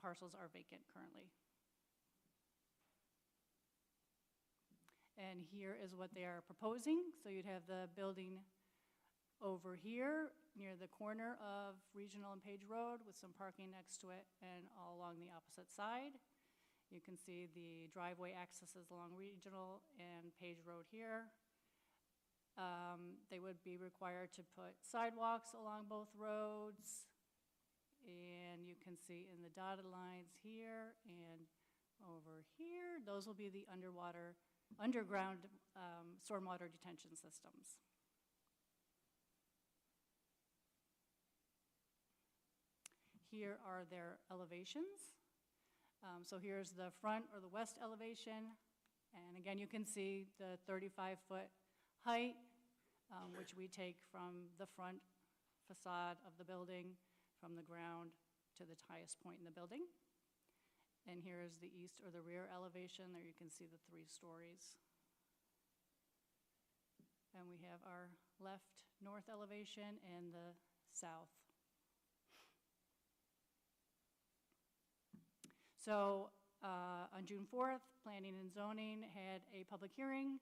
parcels are vacant currently. And here is what they are proposing. So you'd have the building over here near the corner of Regional and Page Road with some parking next to it and all along the opposite side. You can see the driveway accesses along Regional and Page Road here. They would be required to put sidewalks along both roads. And you can see in the dotted lines here and over here, those will be the underground stormwater detention systems. Here are their elevations. So here's the front or the west elevation. And again, you can see the 35-foot height, which we take from the front facade of the building, from the ground to the highest point in the building. And here is the east or the rear elevation. There you can see the 3 stories. And we have our left north elevation and the south. So on June 4th, Planning and Zoning had a public hearing.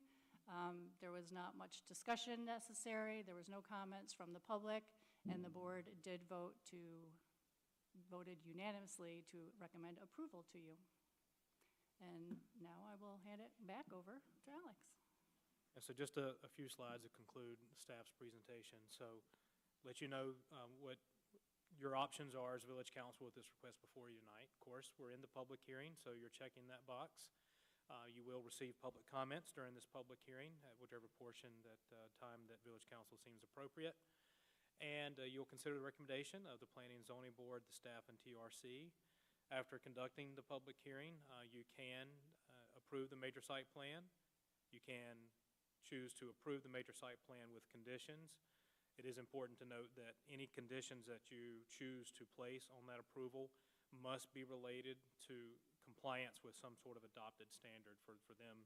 There was not much discussion necessary. There was no comments from the public, and the board did voted unanimously to recommend approval to you. And now I will hand it back over to Alex. And so just a few slides to conclude staff's presentation. So let you know what your options are as Village Council with this request before you tonight. Of course, we're in the public hearing, so you're checking that box. You will receive public comments during this public hearing at whichever portion that time that Village Council seems appropriate. And you'll consider the recommendation of the Planning and Zoning Board, the staff, and TRC. After conducting the public hearing, you can approve the major site plan. You can choose to approve the major site plan with conditions. It is important to note that any conditions that you choose to place on that approval must be related to compliance with some sort of adopted standard for them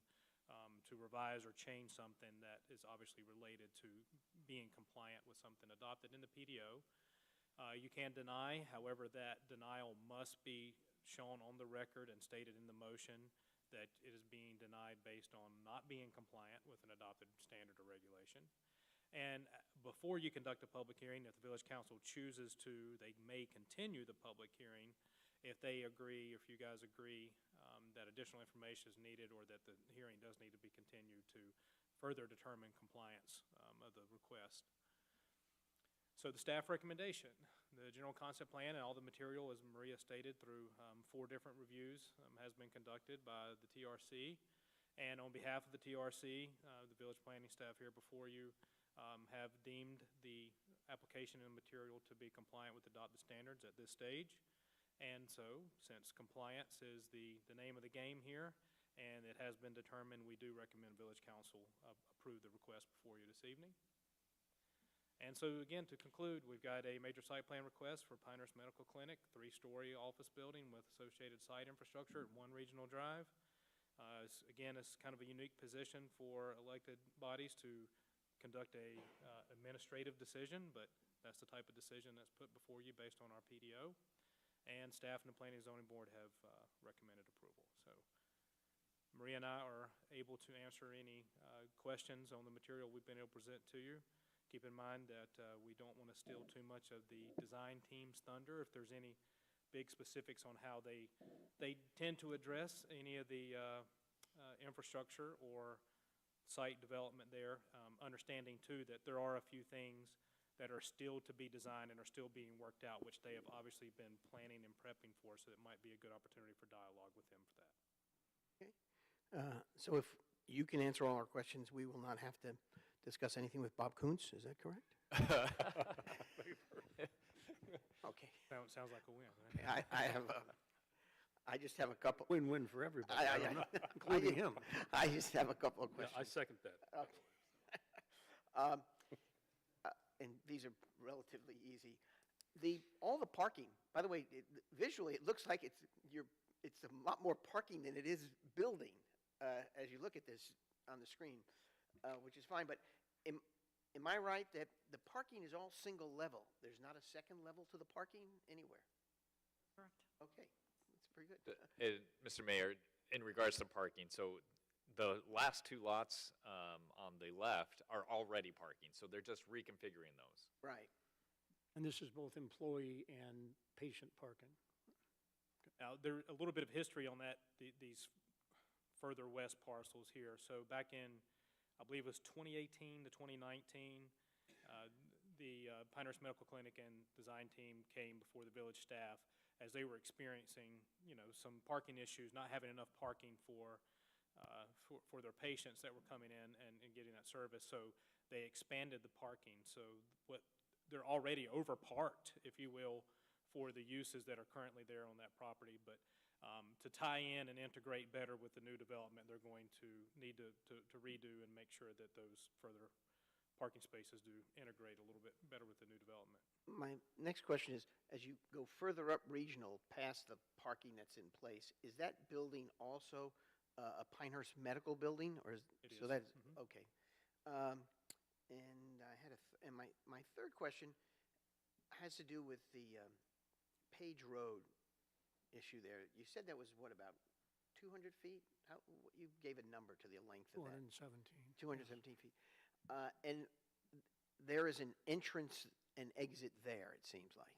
to revise or change something that is obviously related to being compliant with something adopted in the PDO. You can deny, however, that denial must be shown on the record and stated in the motion that it is being denied based on not being compliant with an adopted standard or regulation. And before you conduct a public hearing, if the Village Council chooses to, they may continue the public hearing if they agree, if you guys agree that additional information is needed or that the hearing does need to be continued to further determine compliance of the request. So the staff recommendation, the general concept plan and all the material, as Maria stated, through 4 different reviews has been conducted by the TRC. And on behalf of the TRC, the village planning staff here before you have deemed the application and material to be compliant with adopted standards at this stage. And so, since compliance is the name of the game here, and it has been determined, we do recommend Village Council approve the request before you this evening. And so, again, to conclude, we've got a major site plan request for Pinehurst Medical Clinic, 3-story office building with associated site infrastructure at 1 Regional Drive. Again, it's kind of a unique position for elected bodies to conduct a administrative decision, but that's the type of decision that's put before you based on our PDO. And staff and the Planning and Zoning Board have recommended approval. So Maria and I are able to answer any questions on the material we've been able to present to you. Keep in mind that we don't want to steal too much of the design team's thunder. If there's any big specifics on how they tend to address any of the infrastructure or site development there, understanding too that there are a few things that are still to be designed and are still being worked out, which they have obviously been planning and prepping for, so it might be a good opportunity for dialogue with them for that. Okay. So if you can answer all our questions, we will not have to discuss anything with Bob Kuntz. Is that correct? Okay. Sounds like a win, right? I just have a couple. Win-win for everybody, including him. I just have a couple of questions. Yeah, I second that. Okay. And these are relatively easy. All the parking, by the way, visually it looks like it's a lot more parking than it is building as you look at this on the screen, which is fine. But am I right that the parking is all single level? There's not a second level to the parking anywhere? Correct. Okay. Mr. Mayor, in regards to parking, so the last two lots on the left are already parking, so they're just reconfiguring those. Right. And this is both employee and patient parking. Now, there, a little bit of history on that, these further west parcels here. So back in, I believe it was 2018 to 2019, the Pinehurst Medical Clinic and design team came before the village staff as they were experiencing, some parking issues, not having enough parking for their patients that were coming in and getting that service. So they expanded the parking. So they're already overparked, if you will, for the uses that are currently there on that property. But to tie in and integrate better with the new development, they're going to need to redo and make sure that those further parking spaces do integrate a little bit better with the new development. My next question is, as you go further up regional past the parking that's in place, is that building also a Pinehurst medical building, or is? It So is. that's, Mhm. okay. And I had and my third question has to do with the Page Road issue there. You said that was, what, about 200 feet? You gave a number to the length of that. 217. 217 feet. And there is an entrance and exit there, it seems like.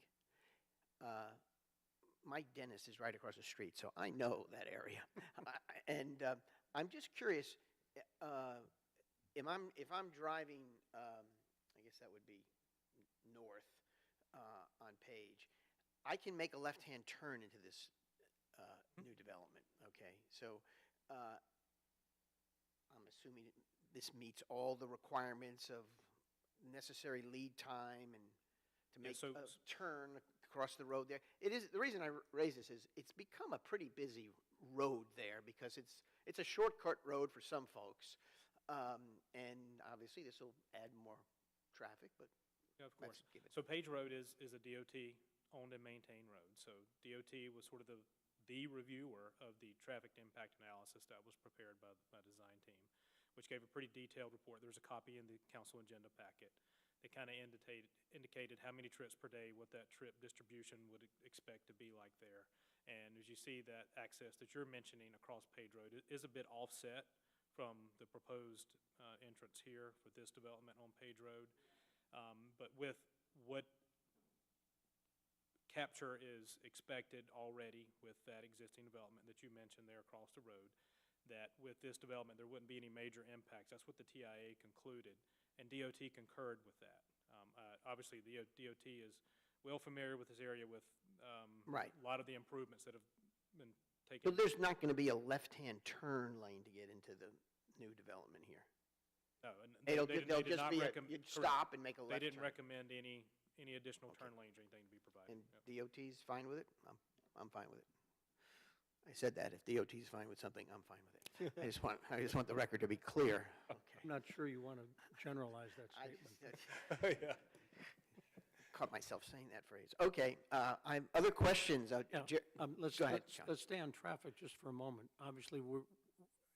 My dentist is right across the street, so I know that area. And I'm just curious, if I'm driving, I guess that would be north on Page, I can make a left-hand turn into this new development, okay? So I'm assuming this meets all the requirements of necessary lead time and to Yeah, make so- a turn across the road there. It is, the reason I raise this is it's become a pretty busy road there because it's a shortcut road for some folks. And obviously this will add more traffic, but Yeah, of course. let's give it. So Page Road is a DOT owned and maintained road. So DOT was sort of the reviewer of the traffic impact analysis that was prepared by the design team, which gave a pretty detailed report. There's a copy in the council agenda packet. They kind of indicated how many trips per day, what that trip distribution would expect to be like there. And as you see, that access that you're mentioning across Page Road is a bit offset from the proposed entrance here for this development on Page Road. But with what capture is expected already with that existing development that you mentioned there across the road, that with this development, there wouldn't be any major impacts. That's what the TIA concluded, and DOT concurred with that. Obviously, the DOT is well familiar with this area with Right. a lot of the improvements that have been taken. So there's not going to be a left-hand turn lane to get into the new development here? No, and They'll they did just not be, recommend. you'd stop and make a left They turn? didn't recommend any additional Okay. turn lanes or anything to be provided. And Yep. DOT's fine with it? I'm fine with it. I said that, if DOT's fine with something, I'm fine with it. I just want the record to be clear. I'm Okay. not sure you want to generalize that I statement. Yeah. caught myself saying that phrase. Okay, other questions? Yeah, let's, Go ahead, let's, Sean. let's stay on traffic just for a moment. Obviously, we're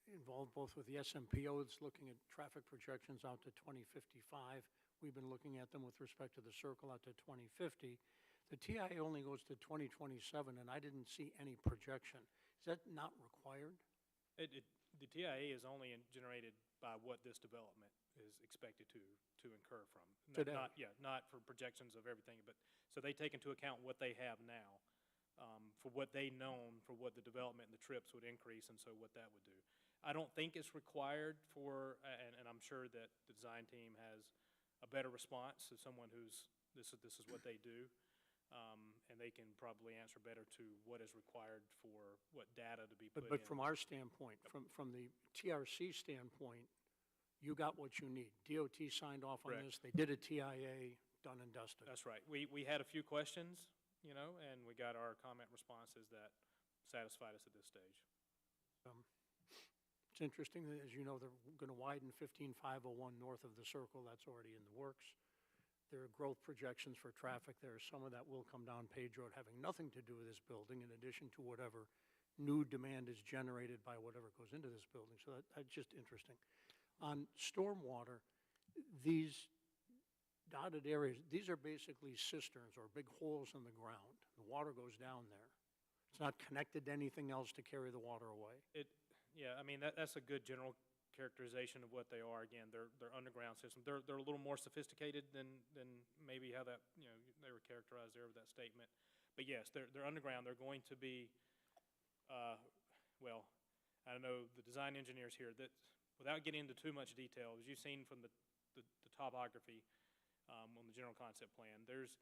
involved both with the SMPO that's looking at traffic projections out to 2055. We've been looking at them with respect to the circle out to 2050. The TIA only goes to 2027, and I didn't see any projection. Is that not required? The TIA is only generated by what this development is expected to incur from. Today. Not for projections of everything, but, so they take into account what they have now, for what they known, for what the development and the trips would increase, and so what that would do. I don't think it's required for, and I'm sure that the design team has a better response to someone who's, this is what they do. And they can probably answer better to what is required for what data to be put in. But from our standpoint, from the TRC standpoint, you got what you need. DOT signed off on Correct. this. They did a TIA, done and dusted. That's right. We had a few questions, and we got our comment responses that satisfied us at this stage. It's interesting, that, as you know, they're going to widen 15501 north of the circle. That's already in the works. There are growth projections for traffic there. Some of that will come down Page Road, having nothing to do with this building, in addition to whatever new demand is generated by whatever goes into this building. So that's just interesting. On stormwater, these dotted areas, these are basically cisterns or big holes in the ground. The water goes down there. It's not connected to anything else to carry the water away. Yeah, I mean, that's a good general characterization of what they are. Again, they're underground systems. They're a little more sophisticated than maybe how that, they were characterized there with that statement. But yes, they're underground. They're going to be, well, I don't know the design engineers here, that without getting into too much detail, as you've seen from the topography on the general concept plan, there's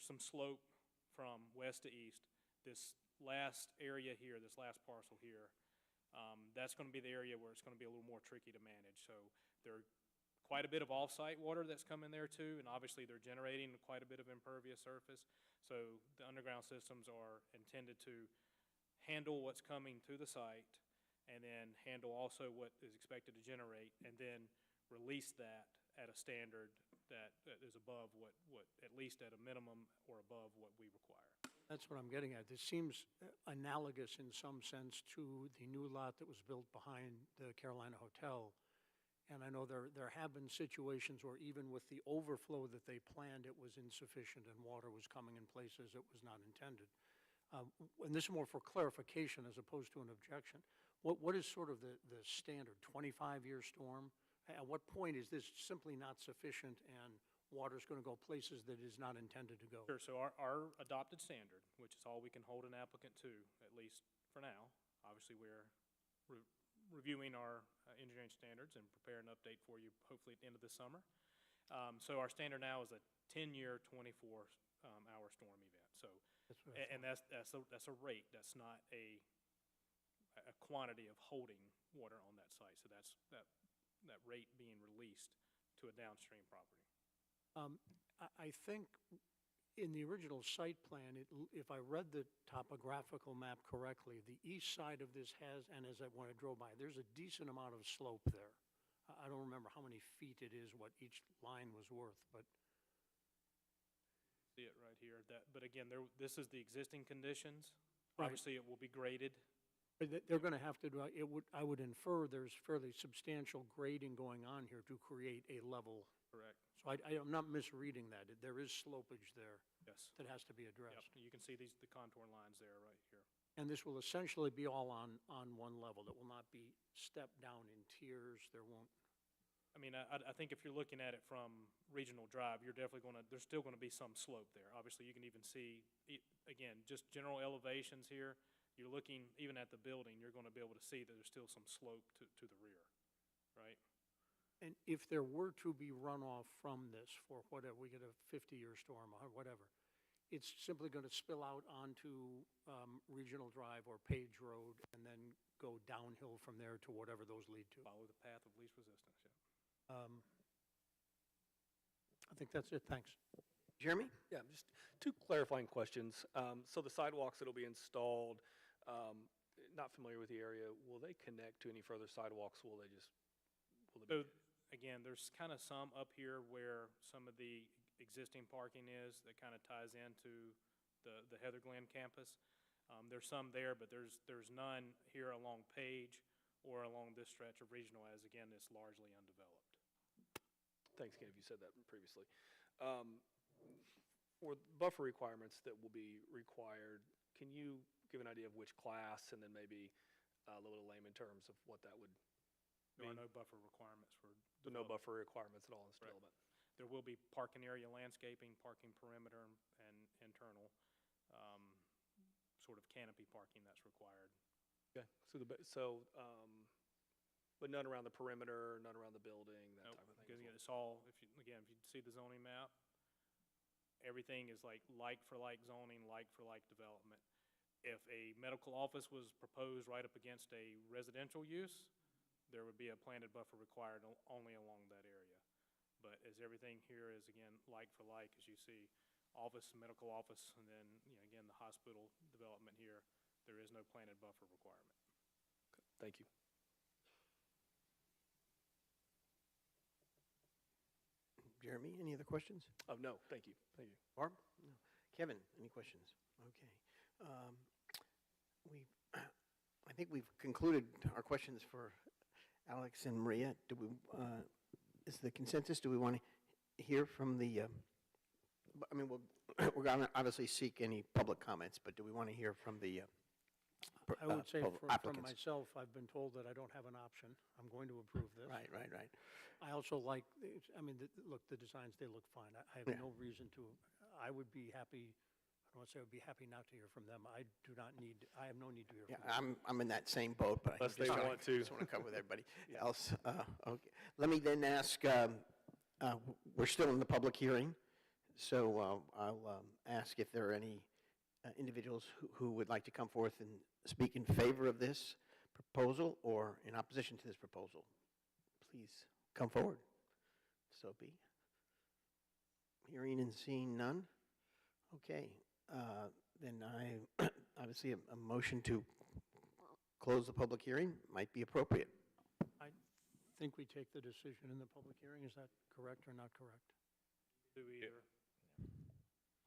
some slope from west to east. This last area here, this last parcel here, that's going to be the area where it's going to be a little more tricky to manage. So there quite a bit of off-site water that's coming there too, and obviously they're generating quite a bit of impervious surface. So the underground systems are intended to handle what's coming to the site, and then handle also what is expected to generate, and then release that at a standard that is above what at least at a minimum or above what we require. That's what I'm getting at. This seems analogous in some sense to the new lot that was built behind the Carolina Hotel. And I know there have been situations where even with the overflow that they planned, it was insufficient and water was coming in places it was not intended. And this is more for clarification as opposed to an objection. What is sort of the standard 25-year storm? At what point is this simply not sufficient and water's going to go places that it is not intended to go? Sure, so our adopted standard, which is all we can hold an applicant to, at least for now, obviously we're reviewing our engineering standards and prepare an update for you hopefully at the end of this summer. So our standard now is a 10-year, 24-hour storm event. So, that's a rate. That's not a quantity of holding water on that site. So that's that rate being released to a downstream property. I think in the original site plan, if I read the topographical map correctly, the east side of this has, and when I drove by, there's a decent amount of slope there. I don't remember how many feet it is, what each line was worth, but. See it right here. But again, this is the existing conditions. Right. Obviously, it will be graded. They're going to have to do, I would infer there's fairly substantial grading going on here to create a level. Correct. So I'm not misreading that. There is slopage there. Yes. That has to be addressed. Yep. You can see the contour lines there right here. And this will essentially be all on one level. It will not be stepped down in tiers. There won't. I mean, I think if you're looking at it from Regional Drive, you're definitely there's still going to be some slope there. Obviously, you can even see, again, just general elevations here. You're looking even at the building, you're going to be able to see that there's still some slope to the rear, right? And if there were to be runoff from this for whatever, we get a 50-year storm or whatever, it's simply going to spill out onto Regional Drive or Page Road and then go downhill from there to whatever those lead to. Follow the path of least resistance, yeah. I think that's it. Thanks. Jeremy? Yeah, just two clarifying questions. So the sidewalks that'll be installed, not familiar with the area, will they connect to any further sidewalks? Will they just, So again, there's kind of some up here where some of the existing parking is that kind of ties into the Heather Glen campus. There's some there, but there's none here along Page or along this stretch of Regional, as again, it's largely undeveloped. thanks again if you said that previously. For buffer requirements that will be required, can you give an idea of which class and then maybe a little layman terms of what that would There are mean? no buffer requirements for No development. buffer requirements at all in this Correct. development? There will be parking area landscaping, parking perimeter, and internal sort of canopy parking that's required. Okay, so but none around the perimeter, none around the building, that Nope, type of thing? because as again, well? it's all, if you see the zoning map, everything is like for like zoning, like for like development. If a medical office was proposed right up against a residential use, there would be a planted buffer required only along that area. But as everything here is, again, like for like, as you see, office, medical office, and then, again, the hospital development here, there is no planted buffer requirement. Thank you. Jeremy, any other questions? Oh, no, thank you, thank you. Barb? No. Kevin, any questions? Okay. I think we've concluded our questions for Alex and Maria. Is the consensus, do we want to hear from the, we'll we're going to obviously seek any public comments, but do we want to hear from the I would say from applicants? myself, I've been told that I don't have an option. I'm going to approve this. Right. I also like, look, the designs, they look fine. I have Yeah. no reason to, I would be happy, I don't want to say I would be happy not to hear from them. I have no need to hear Yeah, from them. I'm in that same boat, but I Unless they just wanna- want to. just want to cover with everybody else. Okay. Let me then ask, we're still in the public hearing, so I'll ask if there are any individuals who would like to come forth and speak in favor of this proposal or in opposition to this proposal. Please come forward. So be. Hearing and seeing none. Okay, then I, obviously, a motion to close the public hearing might be appropriate. I think we take the decision in the public hearing. Is that correct or not correct? Do either.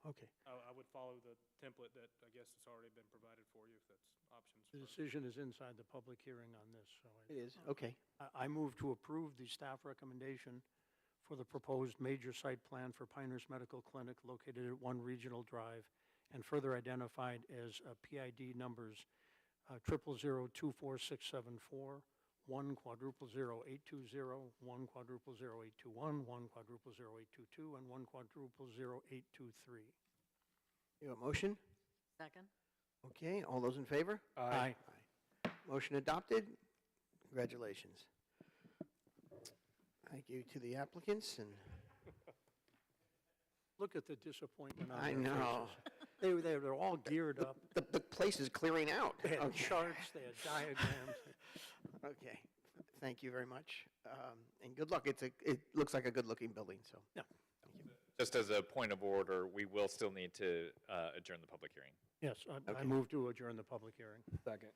Okay. I would follow the template that I guess has already been provided for you, if that's options. The first. decision is inside the public hearing on this, so. It is, okay. I move to approve the staff recommendation for the proposed major site plan for Pinehurst Medical Clinic located at 1 Regional Drive and further identified as PID numbers 000-24674, 1 quadruple 0820, 1 quadruple 0821, 1 quadruple 0822, and 1 quadruple 0823. You have a motion? Second? Okay, all those in favor? Aye. Motion adopted. Congratulations. Thank you to the applicants, and Look at the disappointment on I their know. faces. They're all geared up. the place is clearing out. They had Okay. charts, they had diagrams. Okay, thank you very much, and good luck. It looks like a good-looking building, so. Yeah. Just as a point of order, we will still need to adjourn the public hearing. Yes, I Okay. move to adjourn the public hearing. Second.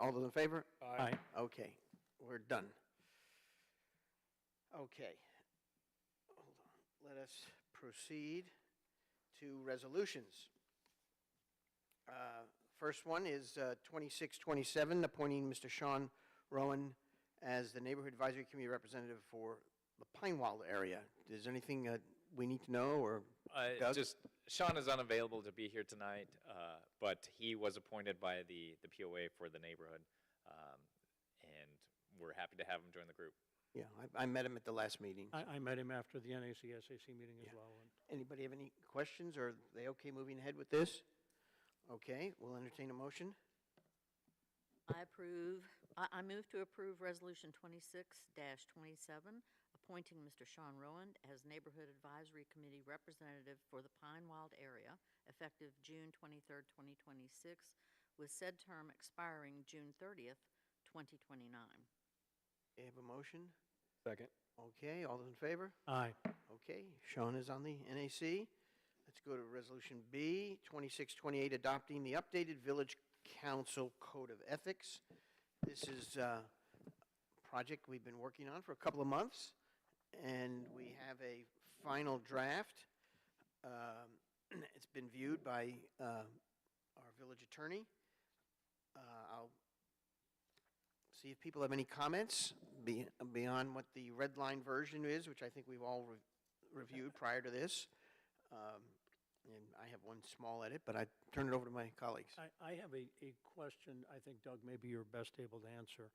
All those in favor? Aye. Okay, we're done. Okay. Hold on. Let us proceed to resolutions. First one is 2627, appointing Mr. Sean Rowan as the Neighborhood Advisory Committee representative for the Pinewald area. Is there anything we need to know, or Doug? Just, Sean is unavailable to be here tonight, but he was appointed by the POA for the neighborhood, and we're happy to have him join the group. Yeah, I met him at the last meeting. so. I met him after the NACSAC meeting as well. and Anybody have any questions, or are they okay moving ahead with this? Okay, we'll entertain a motion. I move to approve Resolution 26-27, appointing Mr. Sean Rowan as Neighborhood Advisory Committee representative for the Pinewald area, effective June 23rd, 2026, with said term expiring June 30th, 2029. You have a motion? Second. Okay, all those in favor? Aye. Okay, Sean is on the NAC. Let's go to Resolution B, 2628, adopting the updated Village Council Code of Ethics. This is a project we've been working on for a couple of months, and we have a final draft. It's been viewed by our village attorney. I'll see if people have any comments beyond what the red line version is, which I think we've all reviewed prior to this. And I have one small edit, but I turn it over to my colleagues. I have a question I think, Doug, maybe you're best able to answer,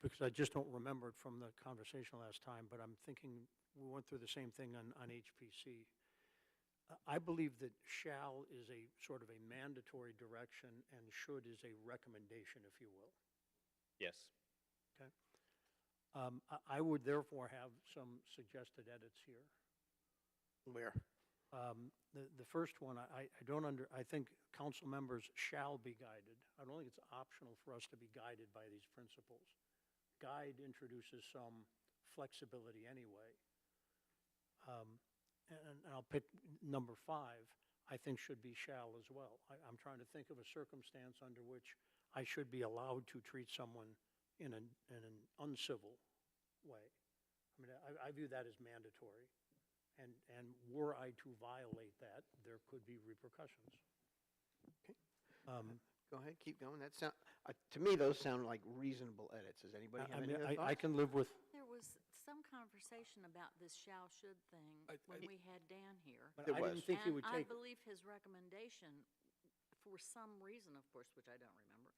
because I just don't remember it from the conversation last time, but I'm thinking we went through the same thing on HPC. I believe that shall is a sort of a mandatory direction and should is a recommendation, if you will. Yes. Okay. I would therefore have some suggested edits here. Where? The first one, I think council members shall be guided. I don't think it's optional for us to be guided by these principles. Guide introduces some flexibility anyway. And I'll pick number 5, I think should be shall as well. I'm trying to think of a circumstance under which I should be allowed to treat someone in an uncivil way. I mean, I view that as mandatory. And were I to violate that, there could be repercussions. Okay. Go ahead, keep going. That to me, those sound like reasonable edits. Does anybody have any other thoughts? I can live with, There was some conversation about this shall-should thing when we had Dan here. But There I didn't was. think he would And I take, believe his recommendation, for some reason, of course, which I don't remember,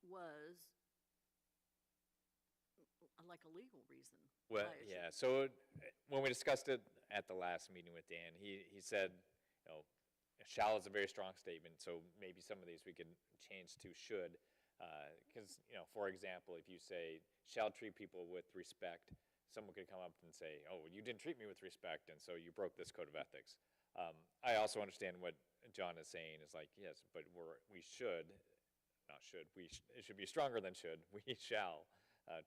was like a legal reason. Well, why it yeah, should- so when we discussed it at the last meeting with Dan, he said, you know, shall is a very strong statement, so maybe some of these we could change to should. Because, you know, for example, if you say, shall treat people with respect, someone could come up and say, oh, well, you didn't treat me with respect, and so you broke this code of ethics. I also understand what John is saying, is like, yes, but we should, not should, it should be stronger than should, we shall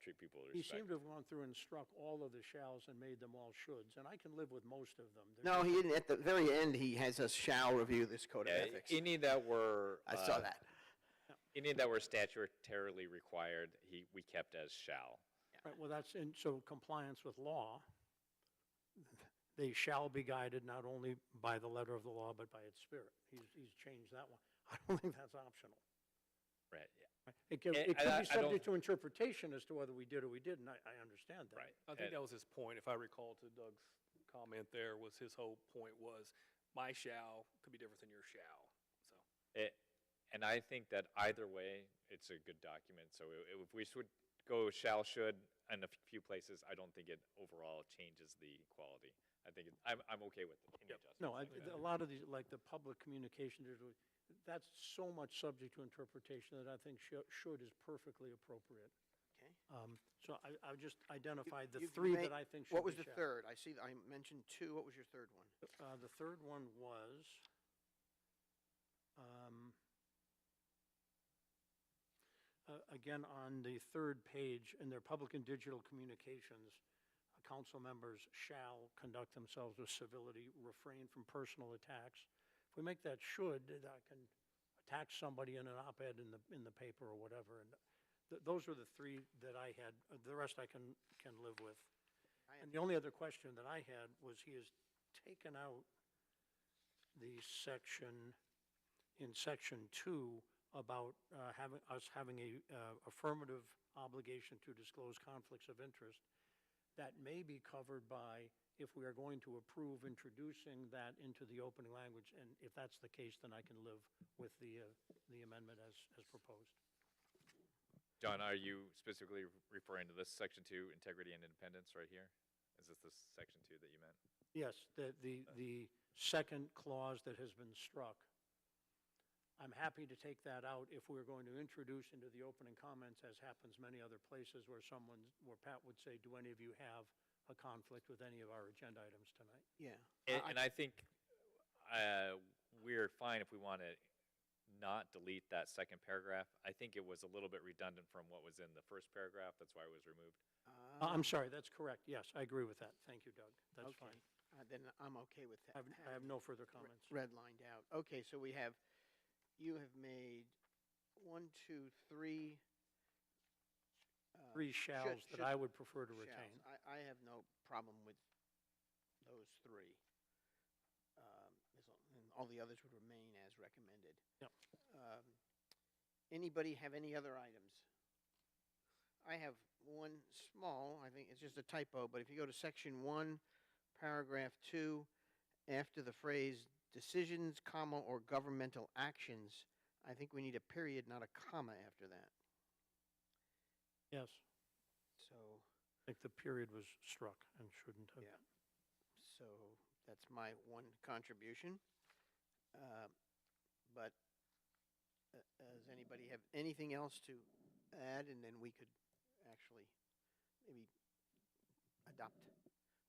treat people with he respect. seemed to have gone through and struck all of the shalls and made them all shoulds, and I can live with most of them. No, he didn't. At the very end, he has us shall review this code of Yeah, ethics. any that were. I saw that. Any that were statutorily required, we kept as shall. Right, well, so compliance with law, they shall be guided not only by the letter of the law, but by its spirit. He's changed that one. I don't think that's optional. Right, yeah. It could And be I don't- subject to interpretation as to whether we did or we didn't. I understand that. Right. I think that was his point, if I recall to Doug's comment there, was his whole point was, my shall could be different than your shall, so. And I think that either way, it's a good document. So if we should go shall, should, in a few places, I don't think it overall changes the quality. I think, I'm okay with any adjustments. No, like that. a lot of these, like the public communication, that's so much subject to interpretation that I think should is perfectly appropriate. Okay. So I just identified the You three made- that I think should be What was the shall. third? I see, I mentioned two. What was your third one? The third one was, again, on the third page, in their public and digital communications, council members shall conduct themselves with civility, refrain from personal attacks. If we make that should, I can attack somebody in an op-ed in the paper or whatever, and those are the three that I had. The rest I can live with. And the only other question that I had was, he has taken out the section, in section 2, about having a affirmative obligation to disclose conflicts of interest. That may be covered by, if we are going to approve introducing that into the opening language, and if that's the case, then I can live with the amendment as proposed. John, are you specifically referring to this section 2, integrity and independence right here? Is this the section 2 that you meant? Yes, the second clause that has been struck. I'm happy to take that out if we're going to introduce into the opening comments, as happens many other places, where Pat would say, do any of you have a conflict with any of our agenda items tonight? Yeah. And I think we're fine if we want to not delete that second paragraph. I think it was a little bit redundant from what was in the first paragraph. That's why it was removed. I'm sorry, that's correct. Yes, I agree with that. Thank you, Doug. That's Okay. fine. Then I'm okay with that. I have no further comments. Redlined out. Okay, so you have made 1, 2, 3. Three shalls that I would prefer to shalls. retain. I have no problem with those three. And all the others would remain as recommended. Yep. Anybody have any other items? I have one small, I think it's just a typo, but if you go to section 1, paragraph 2, after the phrase decisions, comma, or governmental actions, I think we need a period, not a comma after that. Yes, So, I think the period was struck and shouldn't have. yeah. So that's my one contribution. But does anybody have anything else to add? And then we could actually maybe adopt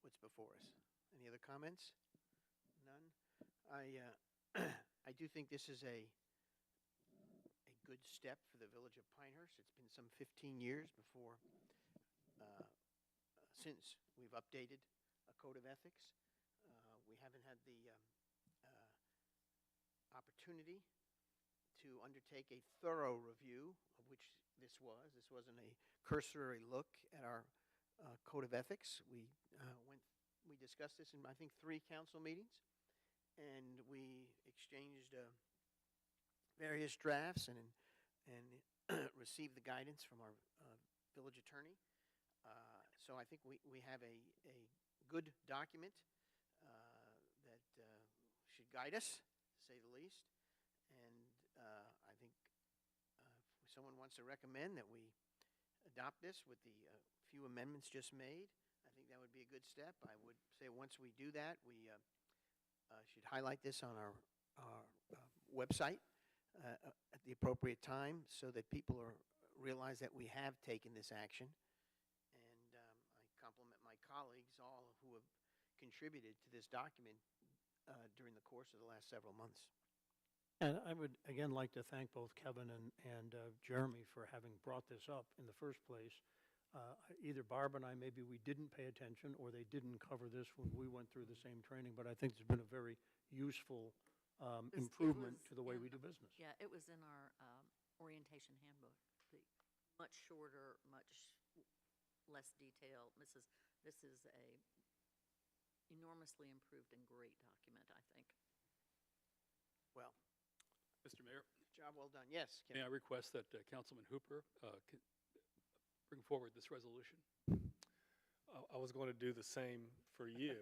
what's before us. Any other comments? None? I do think this is a good step for the village of Pinehurst. It's been some 15 years since we've updated a code of ethics. We haven't had the opportunity to undertake a thorough review of which this was. This wasn't a cursory look at our code of ethics. We discussed this in, I think, 3 council meetings, and we exchanged various drafts and received the guidance from our village attorney. So I think we have a good document that should guide us, to say the least. And I think if someone wants to recommend that we adopt this with the few amendments just made, I think that would be a good step. I would say once we do that, we should highlight this on our website at the appropriate time so that people realize that we have taken this action. And I compliment my colleagues, all who have contributed to this document during the course of the last several months. And I would, again, like to thank both Kevin and Jeremy for having brought this up in the first place. Either Barb and I, maybe we didn't pay attention, or they didn't cover this when we went through the same training, but I think it's been a very useful It improvement was to the way in- we do business. Yeah, it was in our orientation handbook, much shorter, much less detailed. This is a enormously improved and great document, I think. Well, Mr. Mayor, job well done. Yes, may I Kevin. request that Councilman Hooper bring forward this resolution? I was going to do the same for you.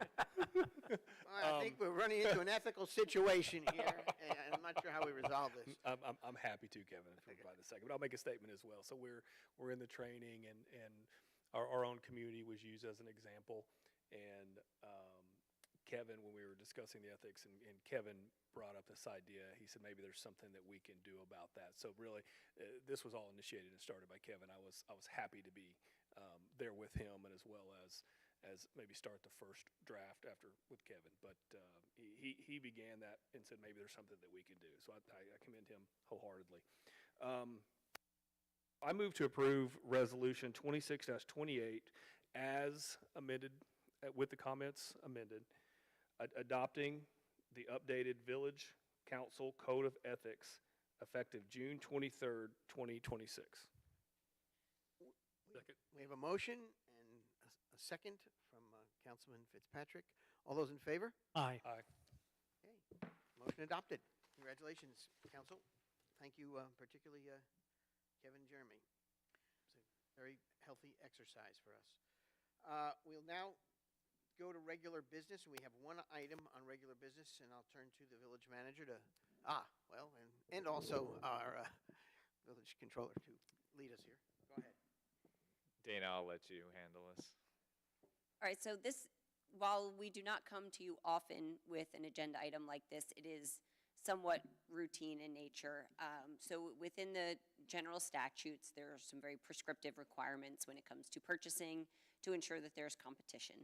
I think we're running into an ethical situation here, and I'm not sure how we resolve this. I'm happy to, Kevin, if you provide a second, but I'll make a statement as well. So we're in the training, and our own community was used as an example. And Kevin, when we were discussing the ethics, and Kevin brought up this idea, he said maybe there's something that we can do about that. So really, this was all initiated and started by Kevin. I was happy to be there with him, and as well as maybe start the first draft after with Kevin. But he began that and said maybe there's something that we can do. So I commend him wholeheartedly. I move to approve Resolution 26-28 as amended, with the comments amended, adopting the updated Village Council Code of Ethics effective June 23rd, 2026. Second. We have a motion and a second from Councilman Fitzpatrick. All those in favor? Aye. Aye. Okay, motion adopted. Congratulations, Council. Thank you particularly Kevin and Jeremy. It's a very healthy exercise for us. We'll now go to regular business. We have one item on regular business, and I'll turn to the village manager to, and also our village controller to lead us here. Go ahead. Dana, I'll let you handle this. All right, so this, while we do not come to you often with an agenda item like this, it is somewhat routine in nature. So within the general statutes, there are some very prescriptive requirements when it comes to purchasing to ensure that there's competition.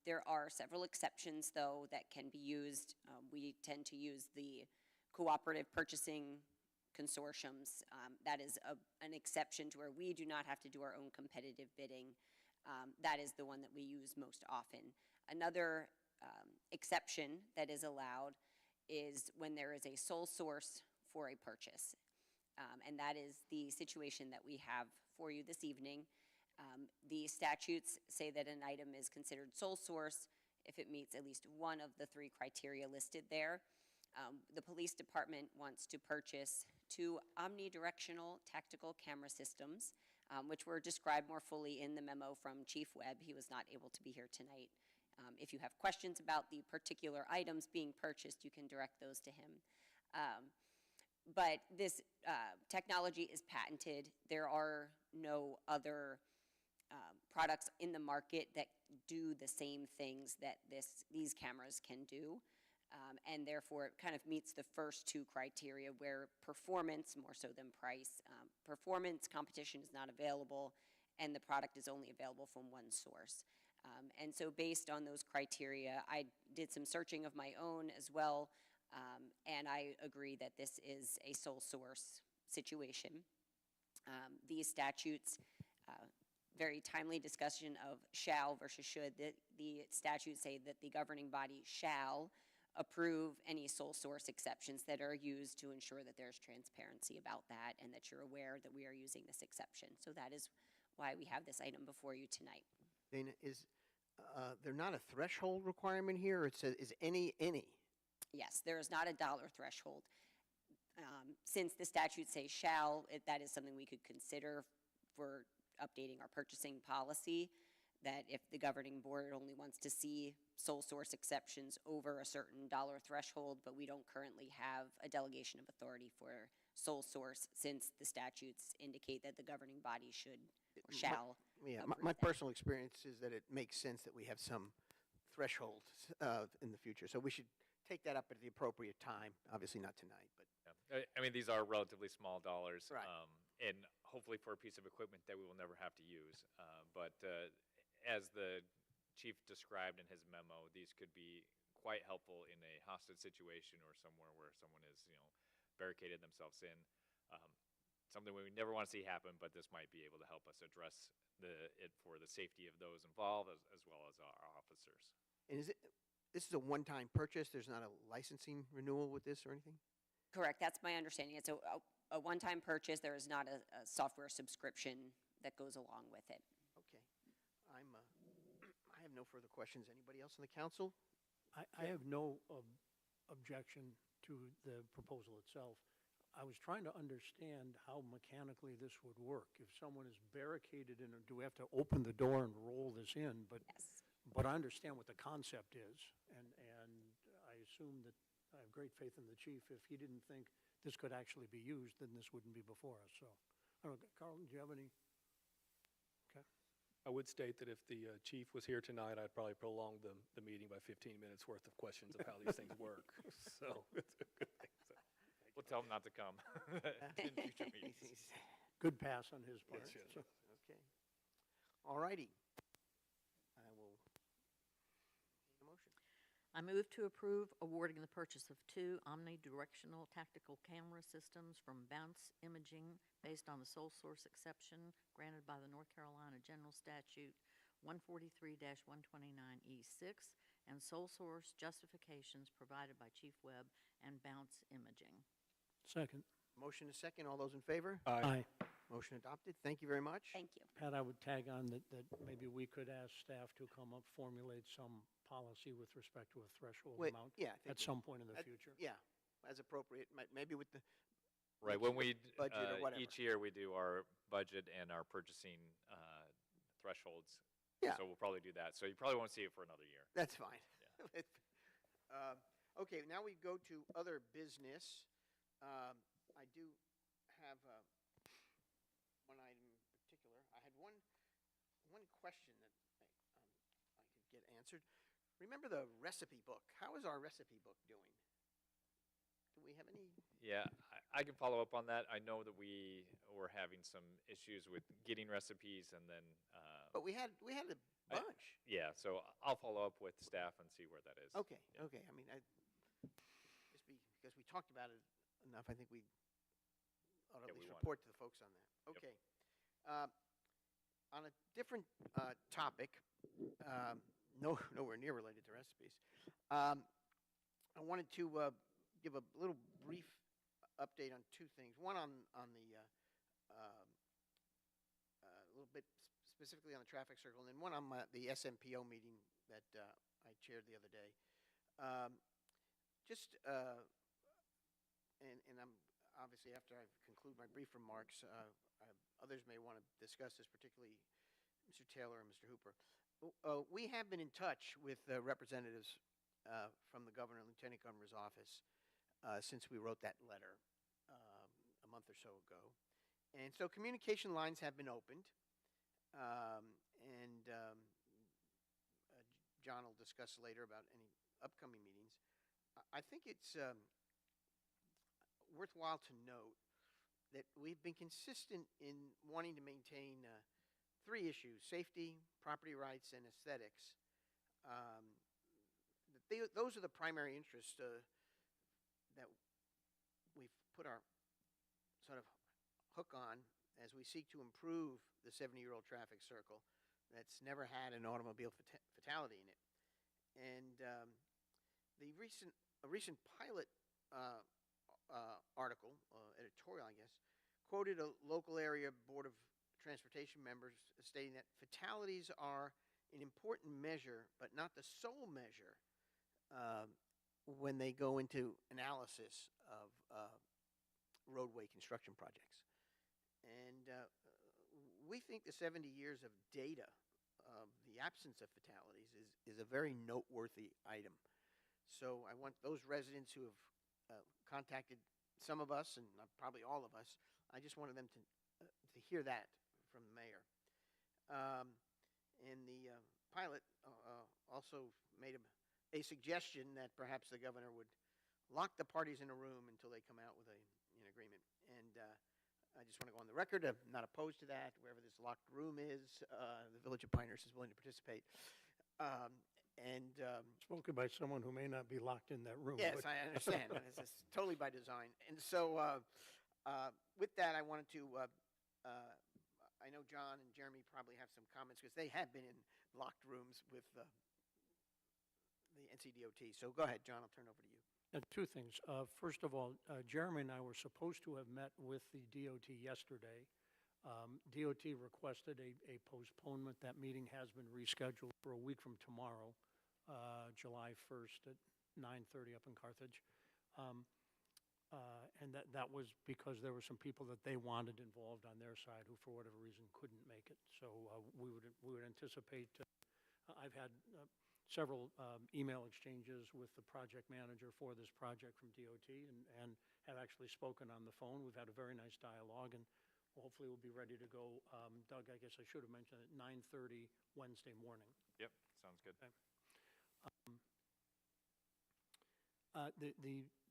There are several exceptions, though, that can be used. We tend to use the cooperative purchasing consortiums. That is an exception to where we do not have to do our own competitive bidding. That is the one that we use most often. Another exception that is allowed is when there is a sole source for a purchase. And that is the situation that we have for you this evening. The statutes say that an item is considered sole source if it meets at least one of the 3 criteria listed there. The police department wants to purchase 2 omnidirectional tactical camera systems, which were described more fully in the memo from Chief Webb. He was not able to be here tonight. If you have questions about the particular items being purchased, you can direct those to him. But this technology is patented. There are no other products in the market that do the same things that these cameras can do. And therefore, it kind of meets the first 2 criteria where performance, more so than price, performance competition is not available, and the product is only available from one source. And so based on those criteria, I did some searching of my own as well, and I agree that this is a sole source situation. These statutes, very timely discussion of shall versus should. The statutes say that the governing body shall approve any sole source exceptions that are used to ensure that there's transparency about that and that you're aware that we are using this exception. So that is why we have this item before you tonight. Dana, is there not a threshold requirement here? It says, is any? Yes, there is not a dollar threshold. Since the statutes say shall, that is something we could consider for updating our purchasing policy. that if the governing board only wants to see sole source exceptions over a certain dollar threshold, but we don't currently have a delegation of authority for sole source, since the statutes indicate that the governing body should or shall. Yeah, approve my that. personal experience is that it makes sense that we have some threshold in the future. So we should take that up at the appropriate time, obviously not tonight, but. Yeah. I mean, these are relatively small dollars. Right. And hopefully for a piece of equipment that we will never have to use. But as the chief described in his memo, these could be quite helpful in a hostage situation or somewhere where someone is, barricaded themselves in. Something we never want to see happen, but this might be able to help us address it for the safety of those involved as well as our officers. And this is a one-time purchase? There's not a licensing renewal with this or anything? Correct, that's my understanding. It's a one-time purchase. There is not a software subscription that goes along with it. Okay. I have no further questions. Anybody else on the council? I have no objection to the proposal itself. I was trying to understand how mechanically this would work. If someone is barricaded in, do we have to open the door and roll this in? But I understand what the concept is, and I assume that I have great faith in the chief. If he didn't think this could actually be used, then this wouldn't be before us. So, I don't know, Carlton, do you have any? Okay. I would state that if the chief was here tonight, I'd probably prolong the meeting by 15 minutes worth of questions of how these things work. So it's a good thing. So, We'll tell him not to come in future meetings. Good pass on his part. Yes, yes. So, Okay. All righty. I will make a motion. I move to approve awarding the purchase of 2 omnidirectional tactical camera systems from Bounce Imaging based on the sole source exception granted by the North Carolina General Statute 143-129E6 and sole source justifications provided by Chief Webb and Bounce Imaging. second. Motion is second. All those in favor? Aye. Motion adopted. Thank you very much. Thank you. Pat, I would tag on that maybe we could ask staff to formulate some policy with respect to a threshold Wait, amount yeah, I think at some point in the that- future. Yeah, as appropriate, maybe with the. Right, when we, budget or whatever. each year we do our budget and our purchasing thresholds. Yeah. So we'll probably do that. So you probably won't see it for another year. That's fine. Okay, now we go to other business. I do have one item in particular. I had one question that I could get answered. Remember the recipe book? How is our recipe book doing? Do we have any? Yeah, I can follow up on that. I know that we were having some issues with getting recipes and then, But we had a bunch. yeah, so I'll follow up with staff and see where that is. Okay, Yeah. okay. I mean, just because we talked about it enough, I think we ought to Yeah, at we least want- report to the folks on that. Yep. Okay. On a different topic, nowhere near related to recipes, I wanted to give a little brief update on 2 things. One on the a little bit specifically on the traffic circle, and then one on the SMPO meeting that I chaired the other day. And I'm obviously, after I conclude my brief remarks, others may want to discuss this, particularly Mr. Taylor and Mr. Hooper. We have been in touch with representatives from the governor and lieutenant governor's office since we wrote that letter a month or so ago. And so communication lines have been opened, and John will discuss later about any upcoming meetings. I think it's worthwhile to note that we've been consistent in wanting to maintain 3 issues: safety, property rights, and aesthetics. Those are the primary interests that we've put our sort of hook on as we seek to improve the 70-year-old traffic circle that's never had an automobile fatality in it. And a recent pilot article, editorial, I guess, quoted a local area Board of Transportation members stating that fatalities are an important measure, but not the sole measure when they go into analysis of roadway construction projects. And we think the 70 years of data the absence of fatalities is a very noteworthy item. So I want those residents who have contacted some of us, and probably all of us, I just wanted them to hear that from the mayor. And the pilot also made a suggestion that perhaps the governor would lock the parties in a room until they come out with an agreement. And I just want to go on the record. I'm not opposed to that. Wherever this locked room is, the Village of Pinehurst is willing to participate. Spoken by someone who may not be locked in that room. Yes, but- I understand. This is totally by design. And so with that, I wanted to, I know John and Jeremy probably have some comments because they have been in locked rooms with the NCDOT. So go ahead, John, I'll turn it over to you. Two things. First of all, Jeremy and I were supposed to have met with the DOT yesterday. DOT requested a postponement. That meeting has been rescheduled for a week from tomorrow, July 1st at 9:30 up in Carthage. And that was because there were some people that they wanted involved on their side who, for whatever reason, couldn't make it. So we would anticipate, I've had several email exchanges with the project manager for this project from DOT and have actually spoken on the phone. We've had a very nice dialogue, and hopefully we'll be ready to go. Doug, I guess I should have mentioned it, 9:30 Wednesday morning. Yep, sounds good. Okay.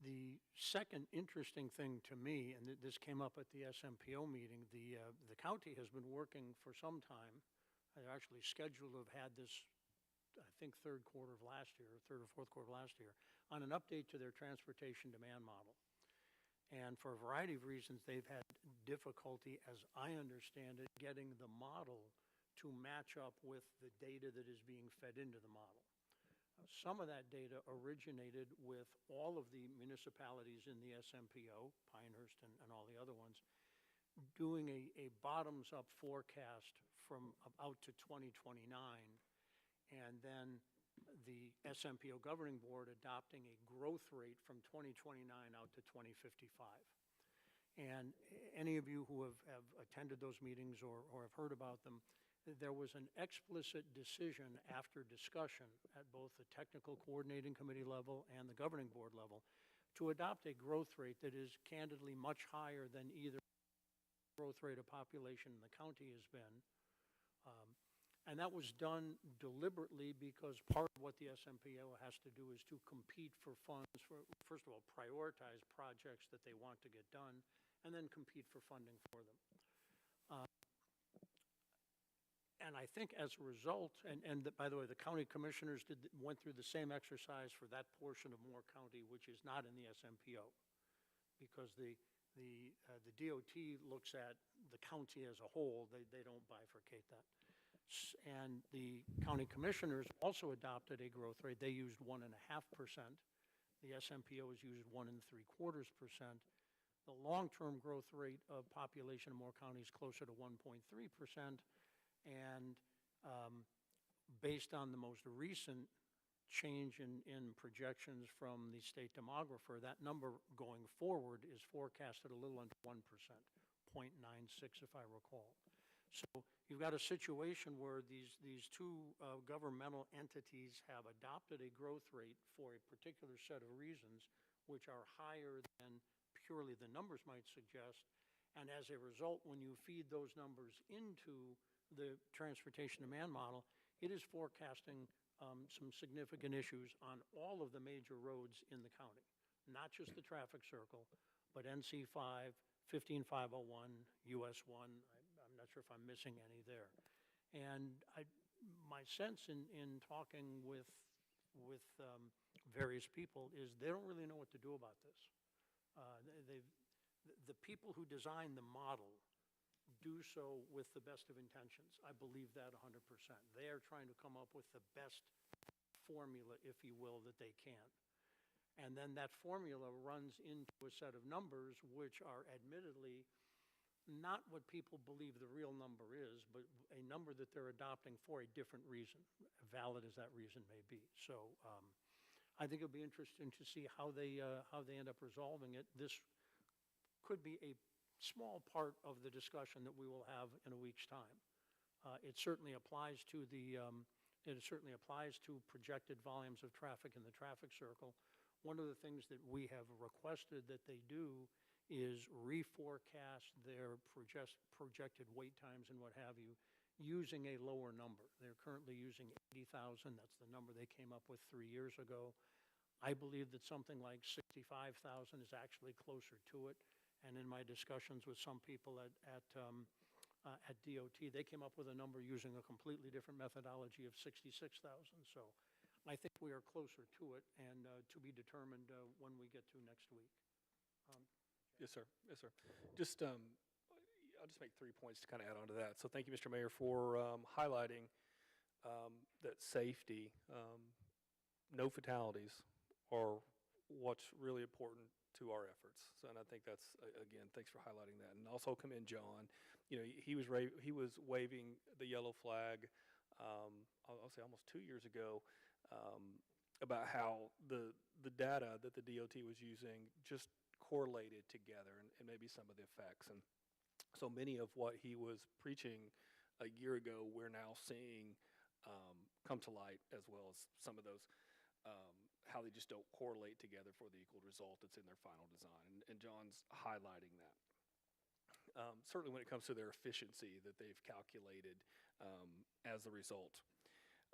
The second interesting thing to me, and this came up at the SMPO meeting, the county has been working for some time. They're actually scheduled to have had this, I think, third or fourth quarter of last year, on an update to their transportation demand model. And for a variety of reasons, they've had difficulty, as I understand it, getting the model to match up with the data that is being fed into the model. Some of that data originated with all of the municipalities in the SMPO, Pinehurst and all the other ones, doing a bottoms-up forecast from out to 2029, and then the SMPO governing board adopting a growth rate from 2029 out to 2055. And any of you who have attended those meetings or have heard about them, there was an explicit decision after discussion at both the technical coordinating committee level and the governing board level to adopt a growth rate that is candidly much higher than either growth rate of population in the county has been. And that was done deliberately because part of what the SMPO has to do is to compete for funds for, first of all, prioritize projects that they want to get done, and then compete for funding for them. And I think as a result, by the way, the county commissioners went through the same exercise for that portion of Moore County, which is not in the SMPO, because the DOT looks at the county as a whole. They don't bifurcate that. And the county commissioners also adopted a growth rate. They used 1.5%. The SMPO has used 1.75%. The long-term growth rate of population in Moore County is closer to 1.3%. And based on the most recent change in projections from the state demographer, that number going forward is forecasted a little under 1%, 0.96 if I recall. So you've got a situation where these two governmental entities have adopted a growth rate for a particular set of reasons which are higher than purely the numbers might suggest. And as a result, when you feed those numbers into the transportation demand model, it is forecasting some significant issues on all of the major roads in the county, not just the traffic circle, but NC5, 15501, US 1. I'm not sure if I'm missing any there. And my sense in talking with various people is they don't really know what to do about this. The people who design the model do so with the best of intentions. I believe that 100%. They are trying to come up with the best formula, if you will, that they can. And then that formula runs into a set of numbers which are admittedly not what people believe the real number is, but a number that they're adopting for a different reason, valid as that reason may be. So I think it'll be interesting to see how they end up resolving it. This could be a small part of the discussion that we will have in a week's time. It certainly applies to projected volumes of traffic in the traffic circle. One of the things that we have requested that they do is reforecast their projected wait times and what have you, using a lower number. They're currently using 80,000. That's the number they came up with 3 years ago. I believe that something like 65,000 is actually closer to it. And in my discussions with some people at DOT, they came up with a number using a completely different methodology of 66,000. So I think we are closer to it, and to be determined when we get to next week. Yes, sir. Yes, sir. Just, I'll just make 3 points to kind of add on to that. So thank you, Mr. Mayor, for highlighting that safety, no fatalities are what's really important to our efforts. So, and I think that's, again, thanks for highlighting that. And also commend John. You know, he was waving the yellow flag, I'll say almost 2 years ago, about how the data that the DOT was using just correlated together and maybe some of the effects. And so many of what he was preaching a year ago, we're now seeing come to light, as well as some of those, how they just don't correlate together for the equal result that's in their final design. And John's highlighting that. Certainly when it comes to their efficiency that they've calculated as a result.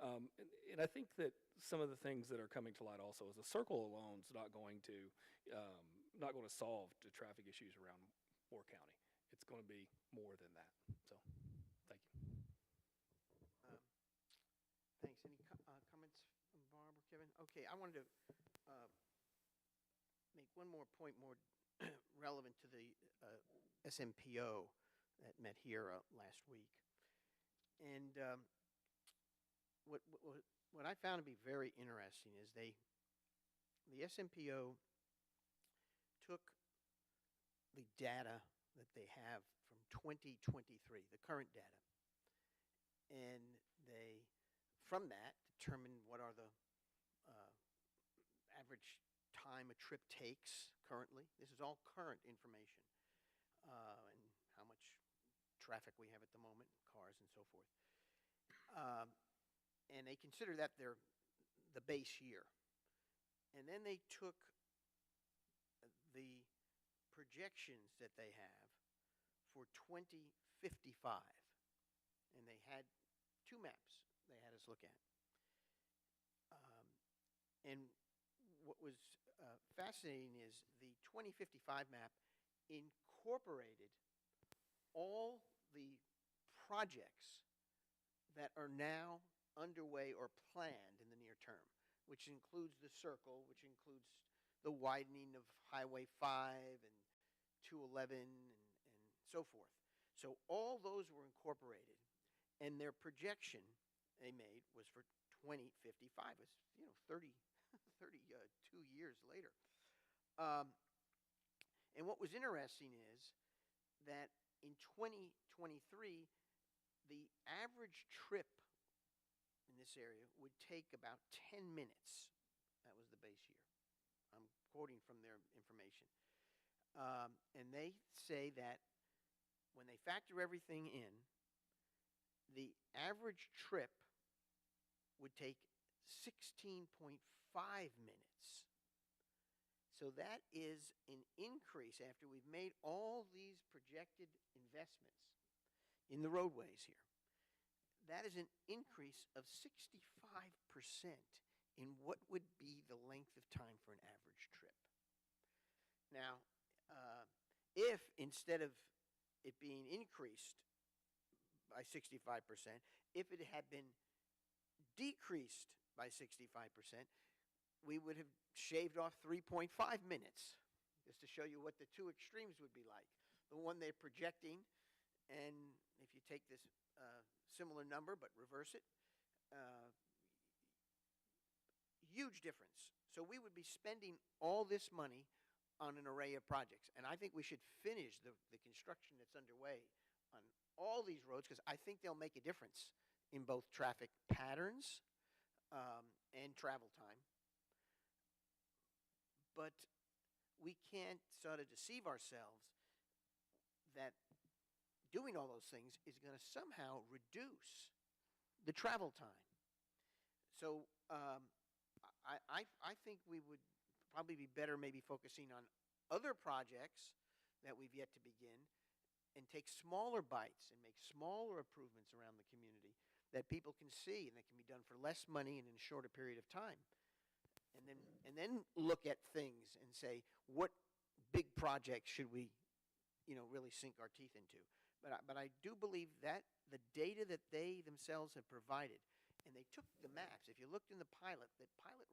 And I think that some of the things that are coming to light also is the circle alone is not going to solve the traffic issues around Moore County. It's going to be more than that. So, thank you. Thanks. Any comments from Barb or Kevin? Okay, I wanted to make one more point more relevant to the SMPO that met here last week. And what I found to be very interesting is the SMPO took the data that they have from 2023, the current data, and they, from that, determined what are the average time a trip takes currently. This is all current information, and how much traffic we have at the moment, cars and so forth. And they consider that the base year. And then they took the projections that they have for 2055, and they had two maps they had us look at. And what was fascinating is the 2055 map incorporated all the projects that are now underway or planned in the near term, which includes the circle, which includes the widening of Highway 5 and 211 and so forth. So all those were incorporated, and their projection they made was for 2055. It's 32 years later. And what was interesting is that in 2023, the average trip in this area would take about 10 minutes. That was the base year. I'm quoting from their information. And they say that when they factor everything in, the average trip would take 16.5 minutes. So that is an increase after we've made all these projected investments in the roadways here. That is an increase of 65% in what would be the length of time for an average trip. Now, if instead of it being increased by 65%, if it had been decreased by 65%, we would have shaved off 3.5 minutes, just to show you what the two extremes would be like. The one they're projecting, and if you take this similar number but reverse it, huge difference. So we would be spending all this money on an array of projects, and I think we should finish the construction that's underway on all these roads, because I think they'll make a difference in both traffic patterns and travel time. But we can't sort of deceive ourselves that doing all those things is going to somehow reduce the travel time. So I think we would probably be better maybe focusing on other projects that we've yet to begin and take smaller bites and make smaller improvements around the community that people can see and that can be done for less money and in a shorter period of time. And then look at things and say, what big projects should we, really sink our teeth into? But I do believe that the data that they themselves have provided, and they took the maps. If you looked in the pilot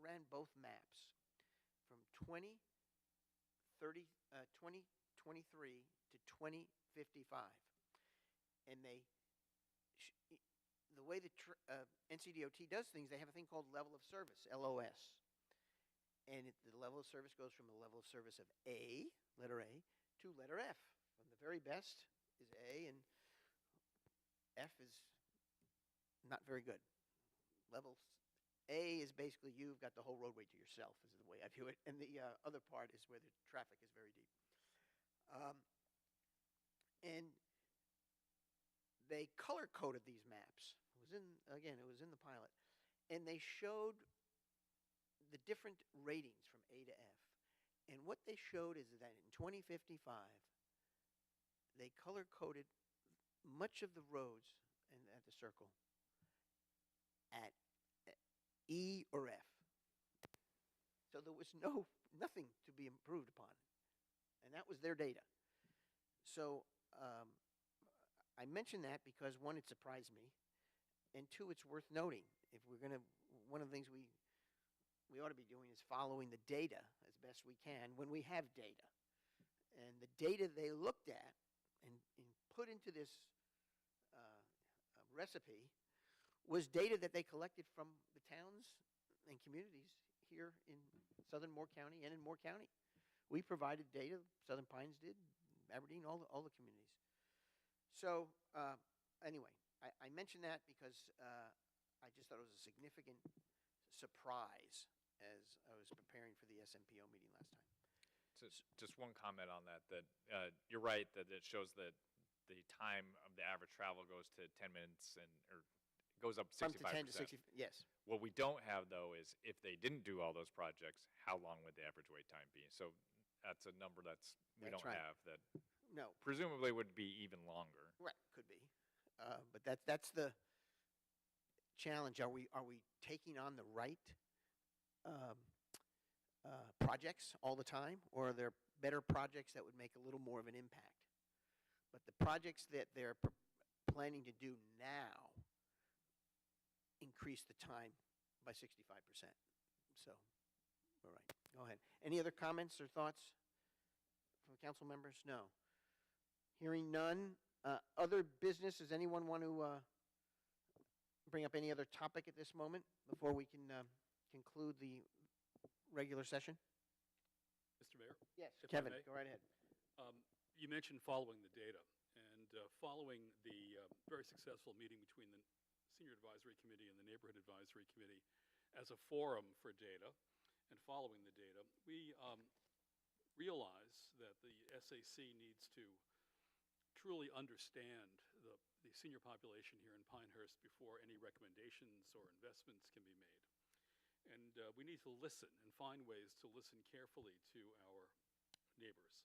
ran both maps from 2023 to 2055. And the way the NCDOT does things, they have a thing called level of service, LOS. And the level of service goes from the level of service of A, letter A, to letter F. From the very best is A, and F is not very good. Level A is basically you've got the whole roadway to yourself, is the way I view it. And the other part is where the traffic is very deep. And they color-coded these maps. It was in the pilot. And they showed the different ratings from A to F. And what they showed is that in 2055, they color-coded much of the roads at the circle at E or F. So there was nothing to be improved upon. And that was their data. So I mention that because, one, it surprised me, and two, it's worth noting. If we're going to, one of the things we ought to be doing is following the data as best we can when we have data. And the data they looked at and put into this recipe was data that they collected from the towns and communities here in southern Moore County and in Moore County. We provided data, Southern Pines did, Aberdeen, all the communities. So anyway, I mention that because I just thought it was a significant surprise as I was preparing for the SMPO meeting last time. Just one comment on that, you're right that it shows that the time of the average travel goes to 10 minutes or goes up 65%. From 10 to 60, yes. What we don't have, though, is if they didn't do all those projects, how long would the average wait time be? So that's a number we don't right. have that No. presumably would be even longer. Right, could be. But that's the challenge. Are we taking on the right projects all the time, or are there better projects that would make a little more of an impact? But the projects that they're planning to do now increase the time by 65%. So, all right, go ahead. Any other comments or thoughts from council members? No. Hearing none. Other business, does anyone want to bring up any other topic at this moment before we can conclude the regular session? Mr. Mayor? Yes, If I Kevin, may. go right ahead. You mentioned following the data, and following the very successful meeting between the Senior Advisory Committee and the Neighborhood Advisory Committee as a forum for data, and following the data, we realize that the SAC needs to truly understand the senior population here in Pinehurst before any recommendations or investments can be made. And we need to listen and find ways to listen carefully to our neighbors.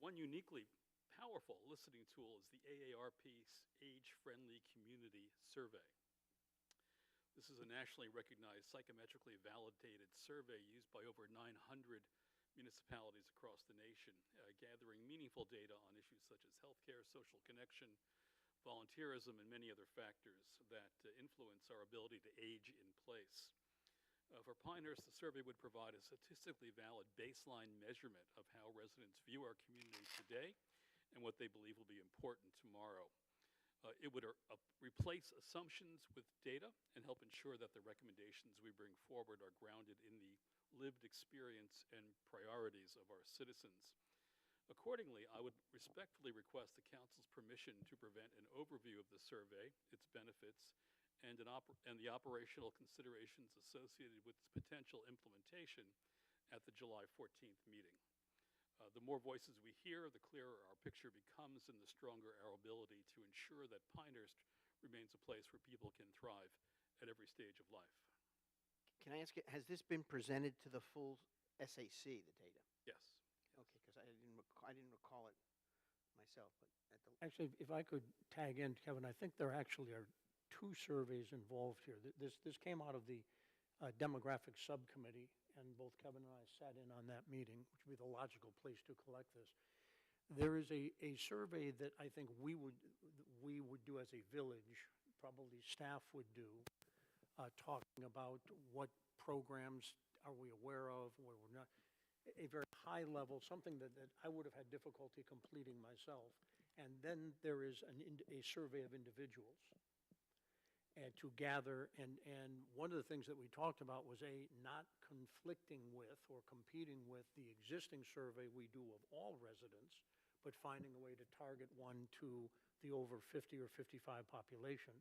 One uniquely powerful listening tool is the AARP's Age-Friendly Community Survey. This is a nationally recognized, psychometrically validated survey used by over 900 municipalities across the nation, gathering meaningful data on issues such as healthcare, social connection, volunteerism, and many other factors that influence our ability to age in place. For Pinehurst, the survey would provide a statistically valid baseline measurement of how residents view our community today and what they believe will be important tomorrow. It would replace assumptions with data and help ensure that the recommendations we bring forward are grounded in the lived experience and priorities of our citizens. Accordingly, I would respectfully request the Council's permission to present an overview of the survey, its benefits, and the operational considerations associated with its potential implementation at the July 14th meeting. The more voices we hear, the clearer our picture becomes and the stronger our ability to ensure that Pinehurst remains a place where people can thrive at every stage of life. Can I ask you, has this been presented to the full SAC, the data? Yes. Okay, because I didn't recall it myself, but at the, Actually, if I could tag in, Kevin, I think there actually are two surveys involved here. This came out of the demographic subcommittee, and both Kevin and I sat in on that meeting, which would be the logical place to collect this. There is a survey that I think we would do as a village, probably staff would do, talking about what programs are we aware of, where we're not, a very high level, something that I would have had difficulty completing myself. And then there is a survey of individuals and to gather, and one of the things that we talked about was not conflicting with or competing with the existing survey we do of all residents, but finding a way to target one to the over 50 or 55 population.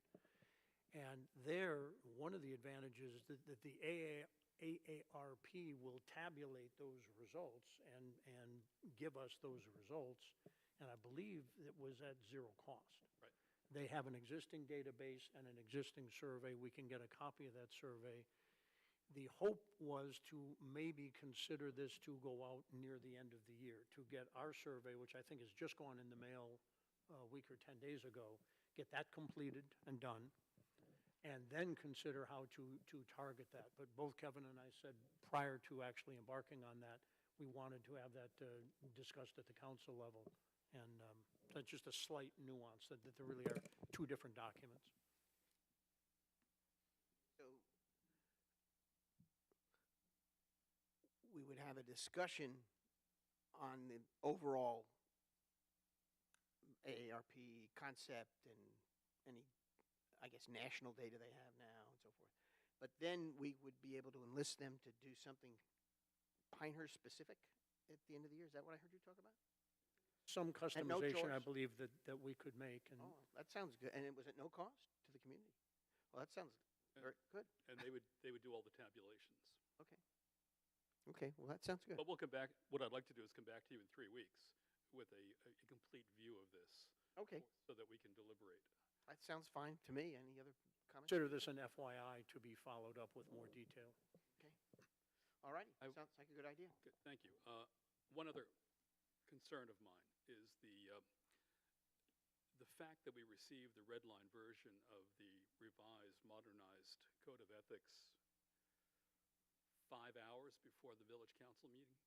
And there, one of the advantages that the AARP will tabulate those results and give us those results, and I believe it was at zero cost. Right. They have an existing database and an existing survey. We can get a copy of that survey. The hope was to maybe consider this to go out near the end of the year, to get our survey, which I think has just gone in the mail a week or 10 days ago, get that completed and done, and then consider how to target that. But both Kevin and I said prior to actually embarking on that, we wanted to have that discussed at the council level. And that's just a slight nuance, that there really are two different documents. so we would have a discussion on the overall AARP concept and any, I guess, national data they have now and so forth. But then we would be able to enlist them to do something Pinehurst specific at the end of the year. Is that what I heard you talk about? Some no customization, I choice. believe, that we could make. And Oh, that sounds good. And it was at no cost to the community? Well, that sounds very good. And they would do all the tabulations. Okay. Okay, well, that sounds good. But we'll come back, what I'd like to do is come back to you in 3 weeks with a complete view of this. Okay. So that we can deliberate. That sounds fine to me. Any other comments? consider this an FYI to be followed up with more detail. All righty, sounds like a good idea. Good, thank you. One other concern of mine is the fact that we received the red line version of the revised, modernized Code of Ethics 5 hours before the village council meeting.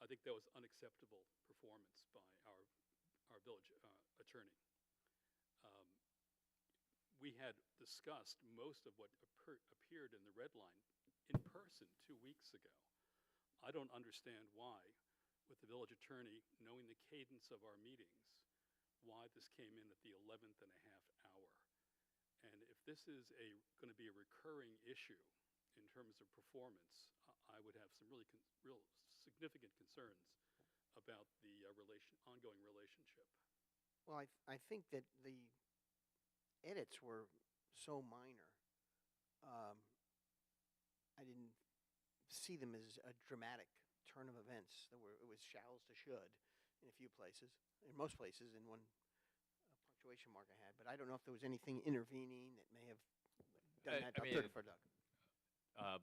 I think that was unacceptable performance by our village attorney. We had discussed most of what appeared in the red line in person 2 weeks ago. I don't understand why, with the village attorney knowing the cadence of our meetings, why this came in at the 11th and a half hour. And if this is going to be a recurring issue in terms of performance, I would have some real significant concerns about the ongoing relationship. Well, I think that the edits were so minor. I didn't see them as a dramatic turn of events. It was shalls to should in a few places, in most places, in one punctuation mark I had. But I don't know if there was anything intervening that may have done that. I mean, for Doug.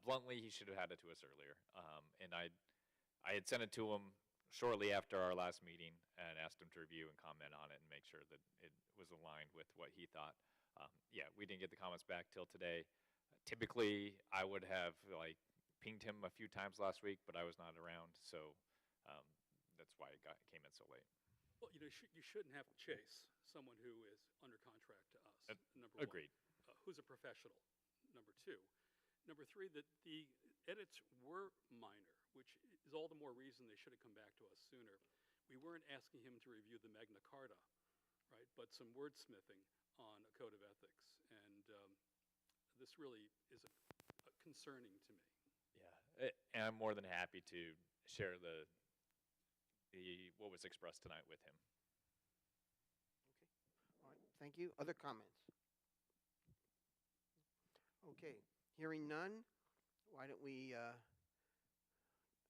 Bluntly, he should have had it to us earlier. And I had sent it to him shortly after our last meeting and asked him to review and comment on it and make sure that it was aligned with what he thought. Yeah, we didn't get the comments back till today. Typically, I would have pinged him a few times last week, but I was not around, so that's why it came in so late. Well, you shouldn't have to chase someone who is under contract to us, number Agreed. one. Who's a professional, number two. Number three, that the edits were minor, which is all the more reason they should have come back to us sooner. We weren't asking him to review the Magna Carta, right, but some wordsmithing on a code of ethics. And this really is concerning to me. Yeah, and I'm more than happy to share what was expressed tonight with him. Okay. All right. Thank you. Other comments? Okay. Hearing none, why don't we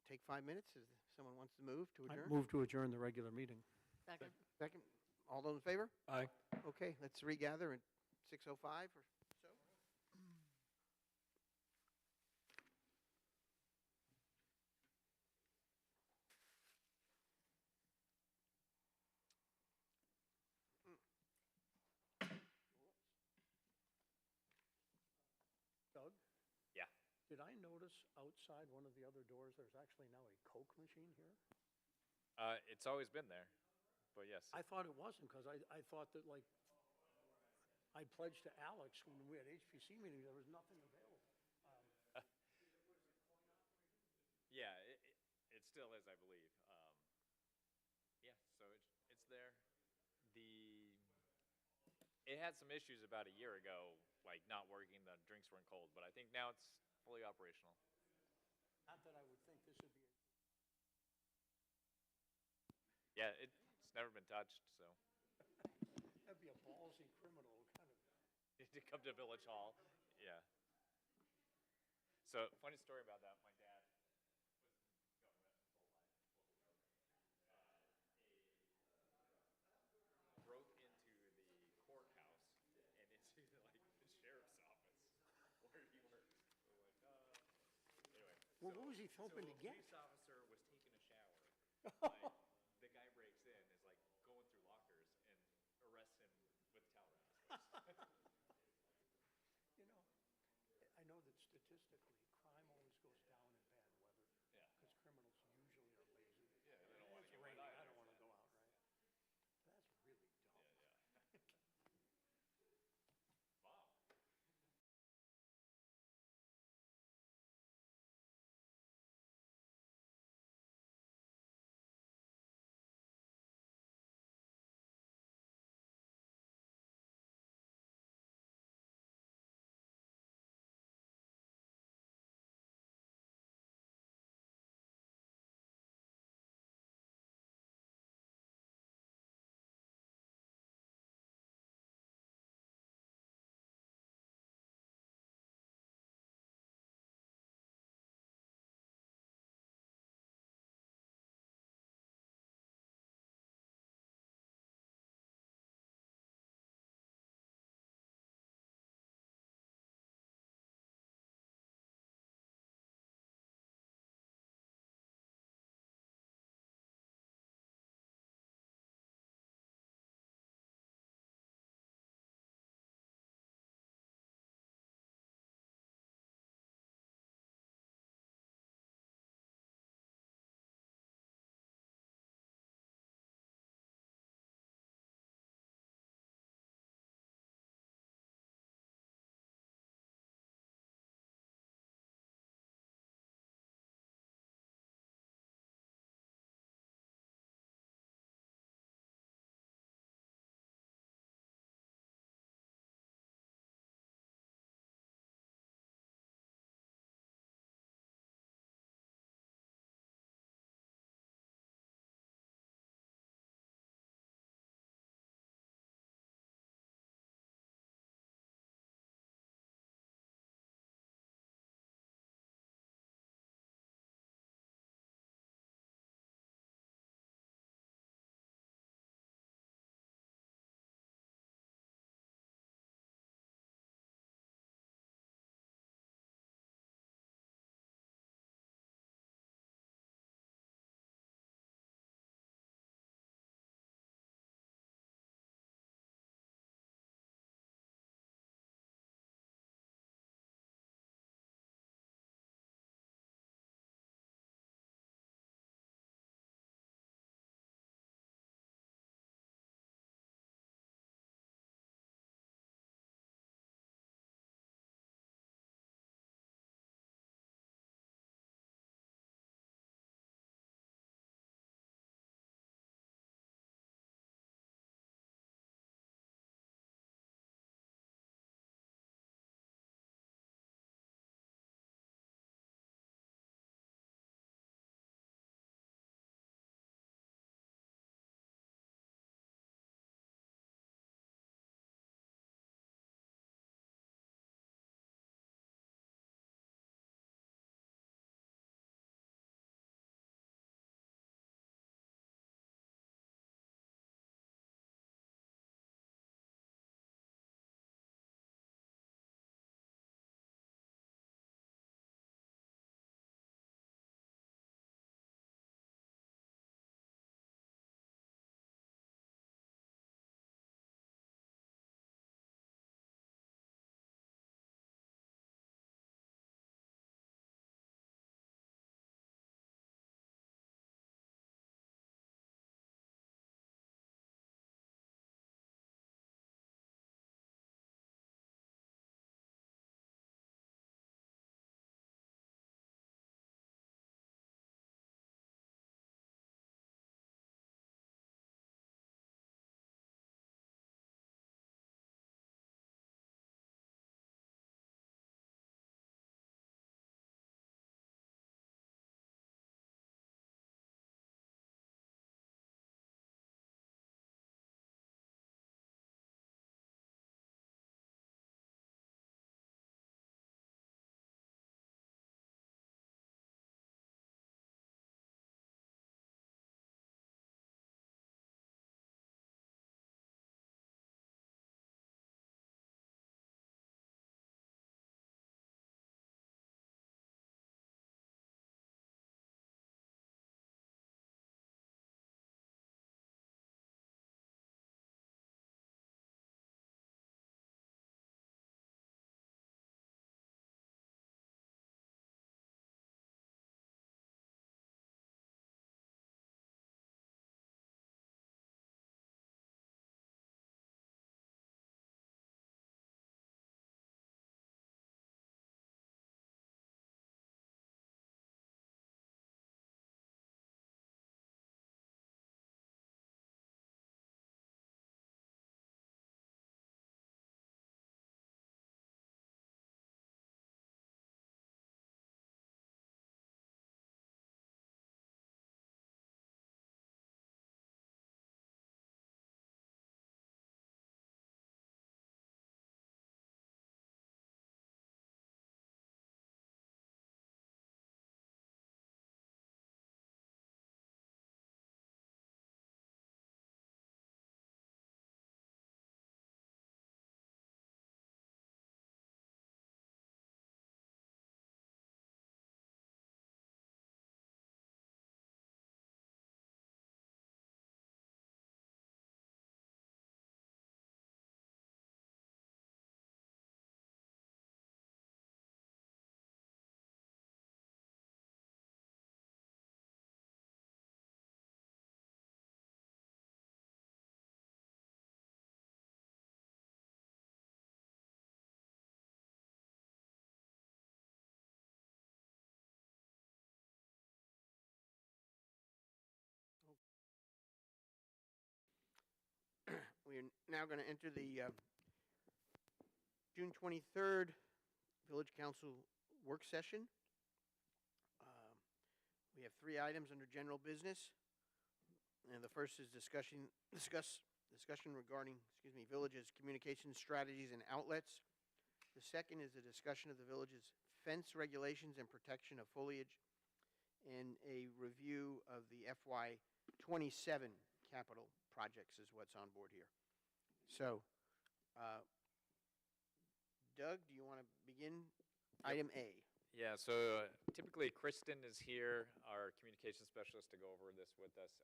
take 5 minutes? If someone wants to move to I adjourn? move to adjourn the regular meeting. Second. Second, all those in favor? Aye. Okay, let's regather at 6:05 or so. Doug? Yeah. Did I notice outside one of the other doors, there's actually now a Coke machine here? It's always been there, but yes. I thought it wasn't, because I thought that, like, I pledged to Alex when we had HPC meetings, there was nothing available. Yeah, it still is, I believe. Yeah, so it's there. It had some issues about a year ago, like not working, the drinks weren't cold, but I think now it's fully operational. Not that I would think this would be, Yeah, it's never been touched, so. that'd be a ballsy criminal kind of. To come to Village Hall, yeah. So, funny story about that, my dad was government his whole life, broke into the courthouse and into like the sheriff's office where he works. We're like, anyway. Well, what was he hoping to A get? police officer was taking a shower. Like, the guy breaks in, is like going through lockers and arrests him with towel rags. You know, I know that statistically, crime always goes down in bad weather. Yeah. Because criminals usually are lazy. Yeah, they don't wanna It's get raining, wet I either, don't want to so. go out, right? That's really dumb. Yeah, yeah. We are now going to enter the June 23rd Village Council work session. We have 3 items under general business. And the first is discussion regarding, village's communication strategies and outlets. The second is a discussion of the village's fence regulations and protection of foliage, and a review of the FY '27 capital projects is what's on board here. So, Doug, do you want to begin? Item A. Yeah, so typically Kristen is here, our communication specialist, to go over this with us.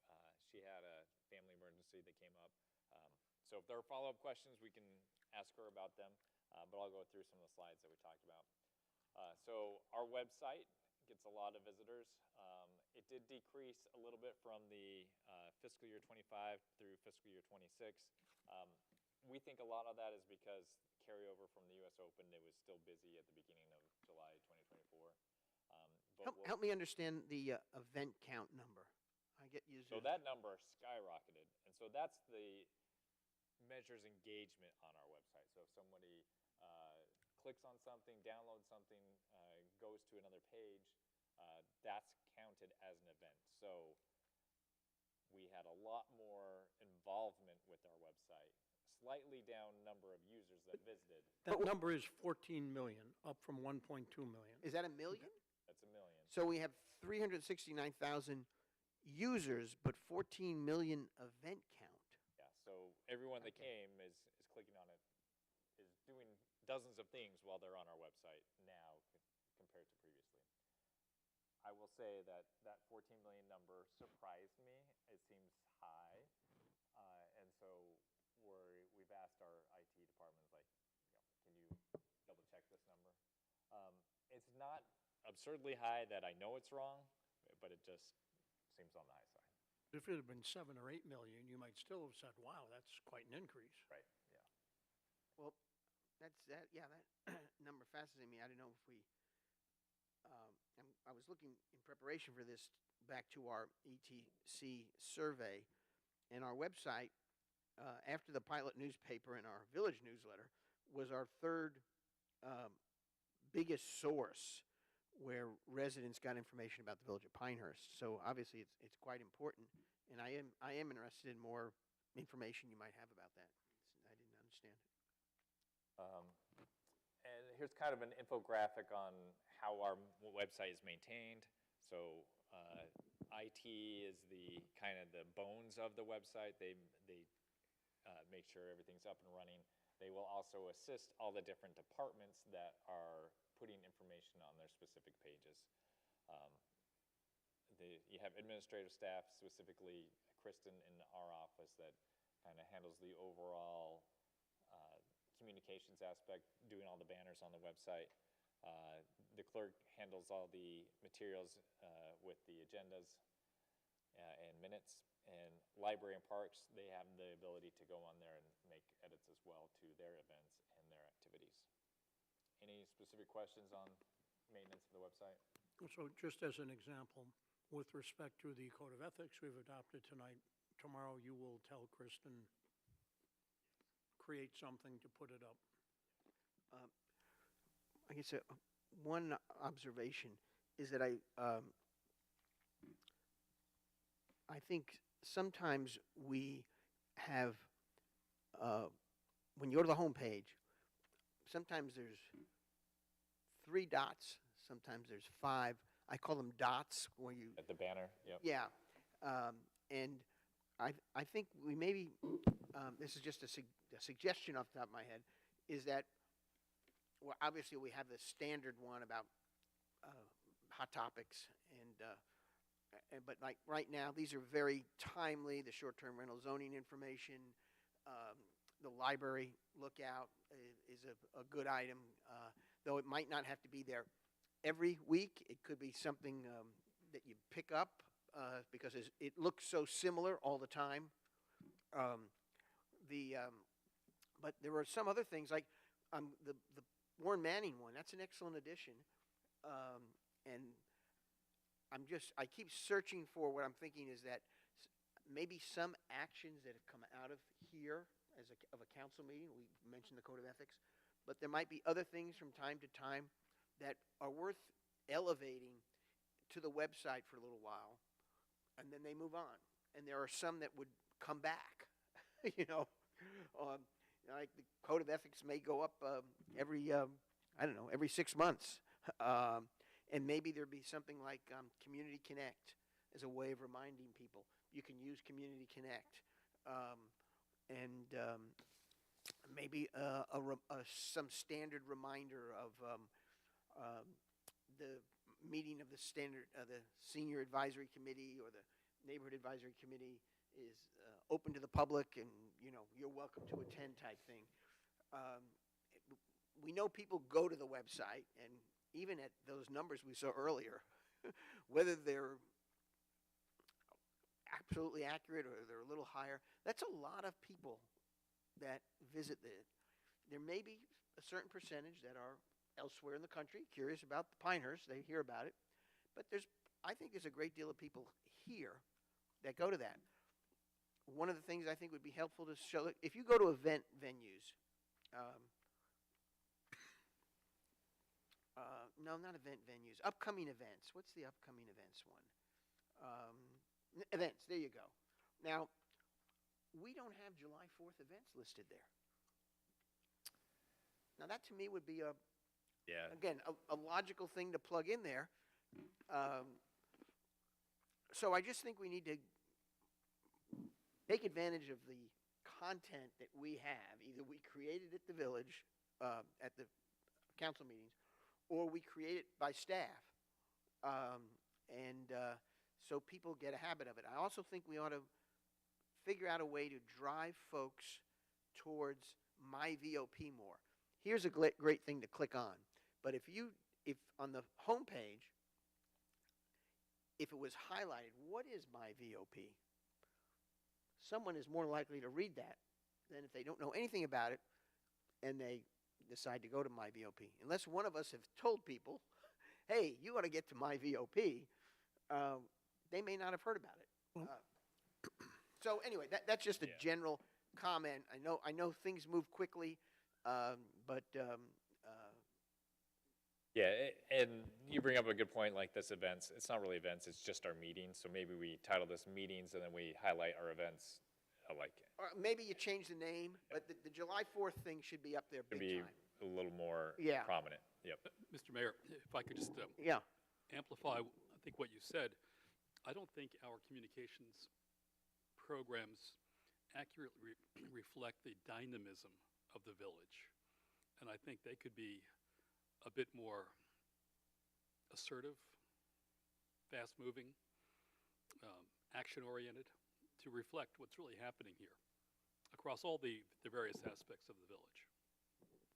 She had a family emergency that came up. So if there are follow-up questions, we can ask her about them, but I'll go through some of the slides that we talked about. So our website gets a lot of visitors. It did decrease a little bit from the fiscal year 25 through fiscal year 26. We think a lot of that is because carryover from the U.S. Open, it was still busy at the beginning of July 2024. Help me understand the event count number. I get users. So that number skyrocketed, and so that's the measures engagement on our website. So if somebody clicks on something, downloads something, goes to another page, that's counted as an event. So we had a lot more involvement with our website. Slightly down number of users that visited. That number is 14 million, up from 1.2 million. Is that a million? That's a million. So we have 369,000 users, but 14 million event count. Yeah, so everyone that came is clicking on it, is doing dozens of things while they're on our website now compared to previously. I will say that that 14 million number surprised me. It seems high, and so we've asked our IT departments, like, can you double check this number? It's not absurdly high that I know it's wrong, but it just seems on the high side. If it had been 7 or 8 million, you might still have said, wow, that's quite an increase. Right, yeah. Well, that number fascinated me. I don't know if we, I was looking in preparation for this back to our ETC survey, and our website, after the pilot newspaper and our village newsletter, was our third biggest source where residents got information about the village of Pinehurst. So obviously it's quite important, and I am interested in more information you might have about that. I didn't understand it. And here's kind of an infographic on how our website is maintained. So IT is the kind of the bones of the website. They make sure everything's up and running. They will also assist all the different departments that are putting information on their specific pages. You have administrative staff, specifically Kristen in our office, that kind of handles the overall communications aspect, doing all the banners on the website. The clerk handles all the materials with the agendas and minutes. And Library and Parks, they have the ability to go on there and make edits as well to their events and their activities. Any specific questions on maintenance of the website? So just as an example, with respect to the code of ethics we've adopted tonight, tomorrow you will tell Kristen, create something to put it up. I guess one observation is that I think sometimes we have, when you go to the home page, sometimes there's 3 dots, sometimes there's 5. I call them dots where you... At the banner, yep. Yeah. And I think we maybe, this is just a suggestion off the top of my head, is that, well, obviously we have the standard one about hot topics, but like right now, these are very timely. The short-term rental zoning information, the library lookout is a good item, though it might not have to be there every week. It could be something that you pick up because it looks so similar all the time. But there are some other things like the Warren Manning one. That's an excellent addition, and I keep searching for what I'm thinking is that maybe some actions that have come out of here of a council meeting. We mentioned the code of ethics, but there might be other things from time to time that are worth elevating to the website for a little while, and then they move on. And there are some that would come back, you know. Like the code of ethics may go up every 6 months. And maybe there'd be something like Community Connect as a way of reminding people. You can use Community Connect. Maybe some standard reminder of the meeting of the Senior Advisory Committee or the Neighborhood Advisory Committee is open to the public, and you're welcome to attend type thing. We know people go to the website, and even at those numbers we saw earlier, whether they're absolutely accurate or they're a little higher, that's a lot of people that visit it. There may be a certain percentage that are elsewhere in the country curious about the Pinehurst. They hear about it. But I think there's a great deal of people here that go to that. One of the things I think would be helpful to show, if you go to event venues, no, not event venues, upcoming events. What's the upcoming events one? Events, there you go. Now, we don't have July 4th events listed there. Now, that to me would be again, a logical thing to plug in there. So I just think we need to take advantage of the content that we have. Either we create it at the village, at the council meetings, or we create it by staff. So people get a habit of it. I also think we ought to figure out a way to drive folks towards MyVOP more. Here's a great thing to click on. But if on the home page, if it was highlighted, what is MyVOP? Someone is more likely to read that than if they don't know anything about it and they decide to go to MyVOP. Unless one of us have told people, hey, you ought to get to MyVOP, they may not have heard about it. So anyway, that's just a general comment. I know things move quickly, but Yeah, and you bring up a good point, like this events. It's not really events, it's just our meetings. So maybe we title this meetings and then we highlight our events. Or maybe you change the name, but the July 4th thing should be up there big be time. a little more prominent. Yep. Mr. Mayor, if I could just amplify, I think what you said. I don't think our communications programs accurately reflect the dynamism of the village. And I think they could be a bit more assertive, fast-moving, action-oriented, to reflect what's really happening here across all the various aspects of the village.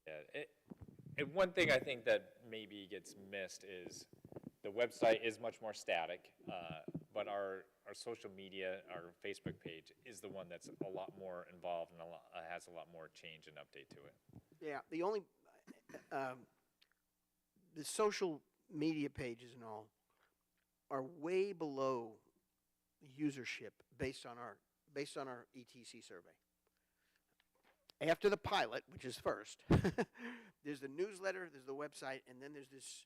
Yeah, and one thing I think that maybe gets missed is the website is much more static, but our social media, our Facebook page, is the one that's a lot more involved and has a lot more change and update to it. Yeah, the social media pages and all are way below usership based on our ETC survey. After the pilot, which is first, there's the newsletter, there's the website, and then there's this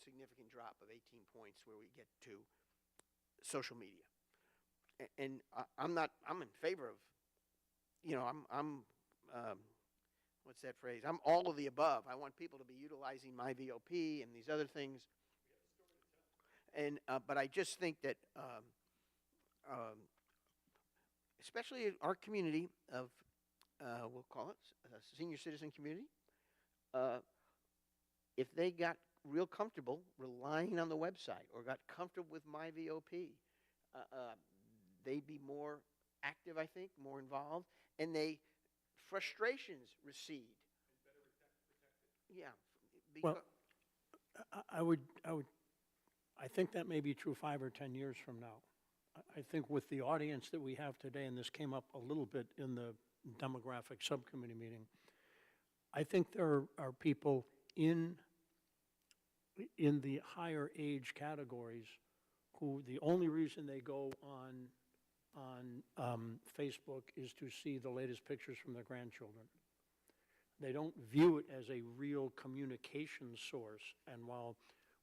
significant drop of 18 points where we get to social media. And I'm in favor of, what's that phrase? I'm all of the above. I want people to be utilizing MyVOP and these other things. But I just think that, especially our community of, we'll call it a senior citizen community, if they got real comfortable relying on the website or got comfortable with MyVOP, they'd be more active, I think, more involved, and frustrations recede. Yeah. Well, I think that may be true 5 or 10 years from now. I think with the audience that we have today, and this came up a little bit in the demographic subcommittee meeting, I think there are people in the higher age categories who the only reason they go on Facebook is to see the latest pictures from their grandchildren. They don't view it as a real communication source. And while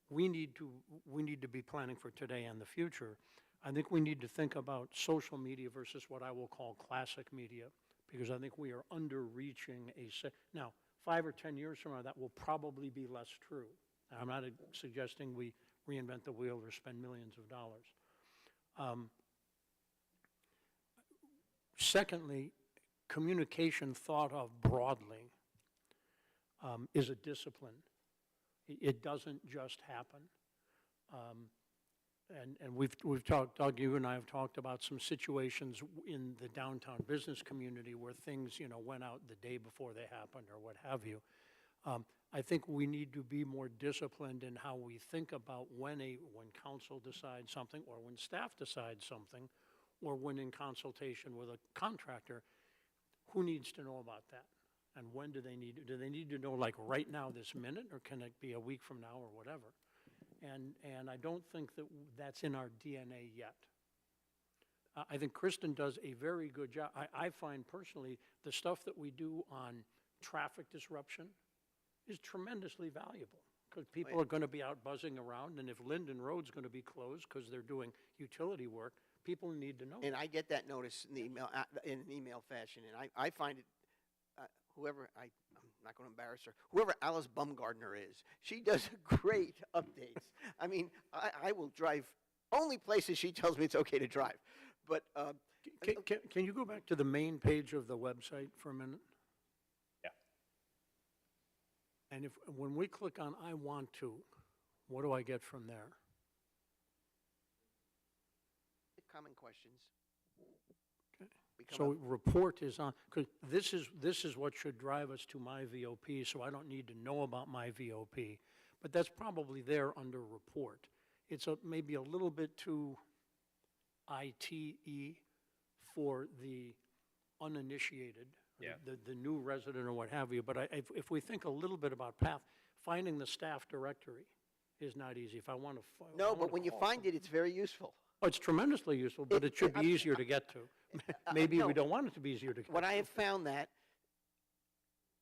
we need to be planning for today and the future, I think we need to think about social media versus what I will call classic media, because I think we are underreaching now, 5 or 10 years from now, that will probably be less true. I'm not suggesting we reinvent the wheel or spend millions of dollars. Secondly, communication thought of broadly is a discipline. It doesn't just happen. And we've talked, Doug, you and I have talked about some situations in the downtown business community where things, went out the day before they happened or what have you. I think we need to be more disciplined in how we think about when council decides something, or when staff decides something, or when in consultation with a contractor, who needs to know about that? And when do they need to know, like right now, this minute, or can it be a week from now or whatever? And I don't think that's in our DNA yet. I think Kristen does a very good job. I find personally the stuff that we do on traffic disruption is tremendously valuable, because people are going to be out buzzing around, and if Linden Road's going to be closed because they're doing utility work, people need to know. And I get that notice in the email, in an email fashion, and I find it, I'm not going to embarrass her, whoever Alice Bumgardner is, she does great updates. I mean, I will drive only places she tells me it's okay to drive. But Can you go back to the main page of the website for a minute? Yeah. And when we click on I want to, what do I get from there? common questions. Okay. become So a- report is on, because this is what should drive us to my VOP, so I don't need to know about my VOP. But that's probably there under report. It's maybe a little bit too ITE for the uninitiated, or Yeah. the new resident or what have you. But if we think a little bit about path, finding the staff directory is not easy. If I want to. No, but when you find it, it's very useful. Oh, it's tremendously useful, but it should be easier to get to. Maybe we no. don't want it to be easier to get to. What I have found that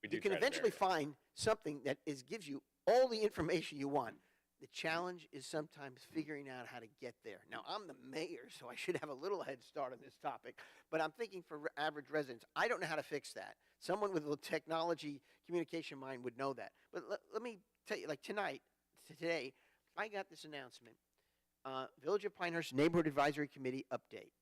We do you can try to eventually verify. find something that gives you all the information you want. The challenge is sometimes figuring out how to get there. Now, I'm the mayor, so I should have a little head start on this topic, but I'm thinking for average residents, I don't know how to fix that. Someone with a technology communication mind would know that. But let me tell you, like today, I got this announcement. Village of Pinehurst Neighborhood Advisory Committee update.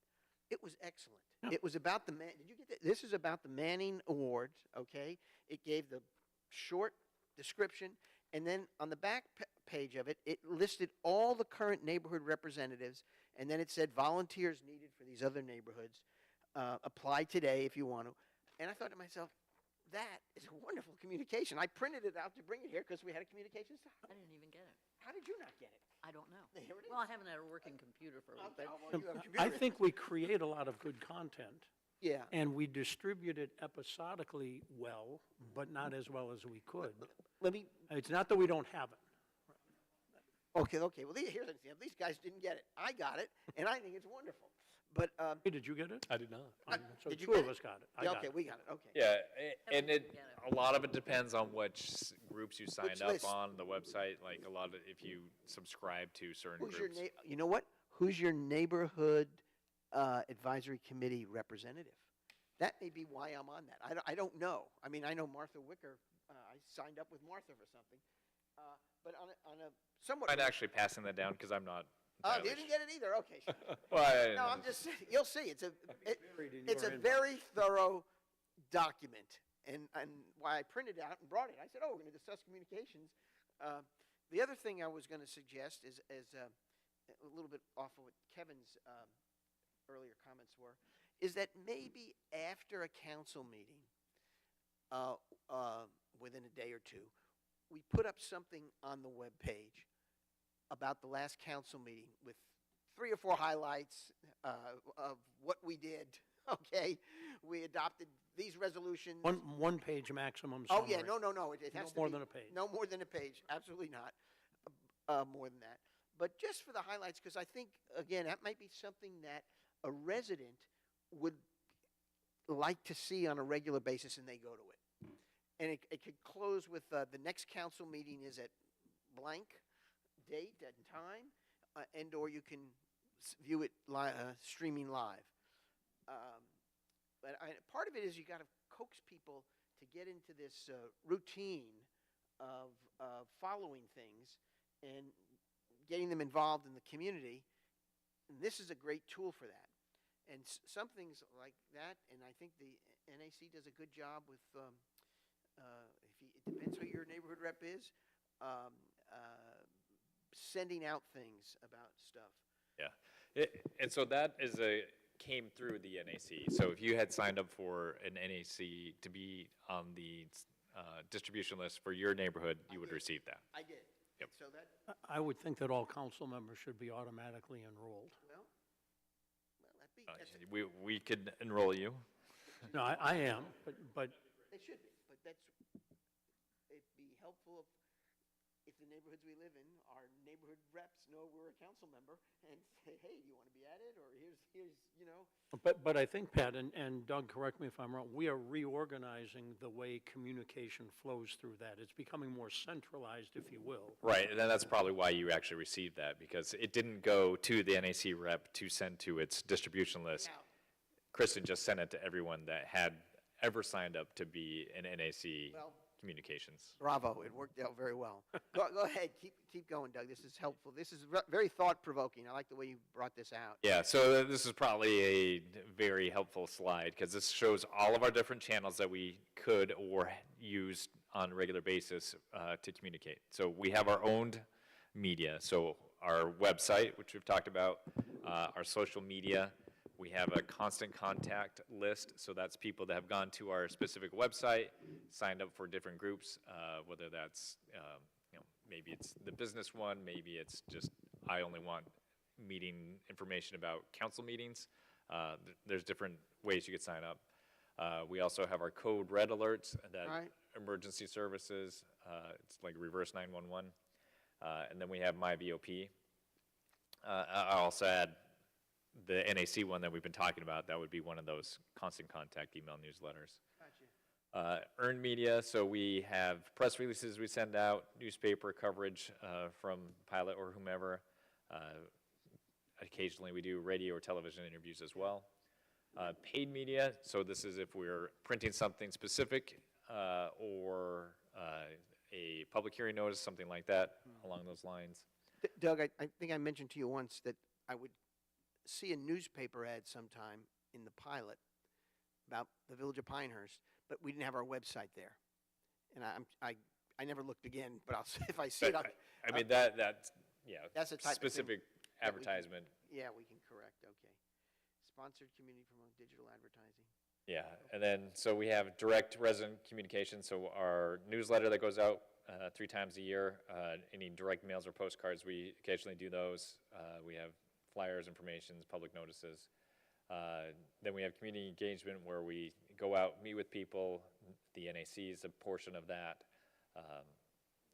It was excellent. Yeah. It was about did you get that? This is about the Manning Awards, okay? It gave the short description, and then on the back page of it, it listed all the current neighborhood representatives, and then it said volunteers needed for these other neighborhoods. Apply today if you want to. And I thought to myself, that is a wonderful communication. I printed it out to bring it here because we had a communications. I didn't even get it. How did you not get it? I don't know. There it is. Well, I haven't had a working computer for a little bit. Well, you have a I computer. think we create a lot of good content, Yeah. and we distribute it episodically well, but not as well as we could. Let me. It's not that we don't have it. Okay. Well, here's the thing. These guys didn't get it. I got it, and I think it's wonderful. But Hey, did you get it? I did not. So did you two get of it? us got it. I yeah, got okay, it. we got it. Okay. Yeah, and Everyone it, get a lot of it depends on which groups you sign Which up list? on, the website, like a lot of, if you subscribe to certain Who's your groups. you know what? Who's your neighborhood advisory committee representative? That may be why I'm on that. I don't know. I mean, I know Martha Wicker. I signed up with Martha for something. But on a somewhat. I'm actually passing that down because I'm not. Oh, entirely you didn't get it either. Okay. Well, No, I'm just. You'll see. It's a Buried in your inbox. very thorough document, and why I printed it out and brought it. I said, "Oh, we're going to discuss communications." The other thing I was going to suggest is a little bit off of what Kevin's earlier comments were, is that maybe after a council meeting, within a day or two, we put up something on the web page about the last council meeting with 3 or 4 highlights of what we did. Okay, we adopted these resolutions. One page maximum Oh, summary. yeah, no, it has No to more be. than a page. No more than a page, absolutely not. More than that. But just for the highlights, because I think, again, that might be something that a resident would like to see on a regular basis and they go to it. And it could close with the next council meeting is at blank date and time, and or you can view it streaming live. But part of it is you got to coax people to get into this routine of following things and getting them involved in the community. And this is a great tool for that. And some things like that, and I think the NAC does a good job with, it depends who your neighborhood rep is, sending out things about stuff. Yeah, and so that came through the NAC. So if you had signed up for an NAC to be on the distribution list for your neighborhood, you would receive that. I did. Yep. So that, I would think that all council members should be automatically enrolled. well, We could enroll you. No, I am, but they should be, but it'd be helpful if the neighborhoods we live in, our neighborhood reps know we're a council member and say, hey, do you want to be at it? Or here's, But I think, Pat, and Doug, correct me if I'm wrong, we are reorganizing the way communication flows through that. It's becoming more centralized, if you will. Right, and then that's probably why you actually received that, because it didn't go to the NAC rep to send to its distribution list. Now- Kristen just sent it to everyone that had ever signed up to be an NAC Well- communications. bravo, it worked out very well. Go ahead, keep going, Doug. This is helpful. This is very thought-provoking. I like the way you brought this out. Yeah, so this is probably a very helpful slide, because this shows all of our different channels that we could or use on a regular basis to communicate. So we have our owned media, so our website, which we've talked about, our social media. We have a constant contact list, so that's people that have gone to our specific website, signed up for different groups, whether that's, maybe it's the business one, maybe it's just, I only want meeting information about council meetings. There's different ways you could sign up. We also have our code red alerts that Right. emergency services, it's like reverse 911. And then we have my VOP. I'll also add the NAC one that we've been talking about. That would be one of those constant contact email newsletters. Earned media, so we have press releases we send out, newspaper coverage from Pilot or whomever. Occasionally we do radio or television interviews as well. Paid media, so this is if we're printing something specific or a public hearing notice, something like that, along those lines. Doug, I think I mentioned to you once that I would see a newspaper ad sometime in the pilot about the village of Pinehurst, but we didn't have our website there. And I never looked again, but if I see it, I mean, that's, yeah, That's the type of thing specific that we can- advertisement. yeah, we can correct, okay. Sponsored community promote digital advertising. Yeah, and then, so we have direct resident communication, so our newsletter that goes out 3 times a year, any direct mails or postcards, we occasionally do those. We have flyers, informations, public notices. Then we have community engagement where we go out, meet with people, the NAC is a portion of that.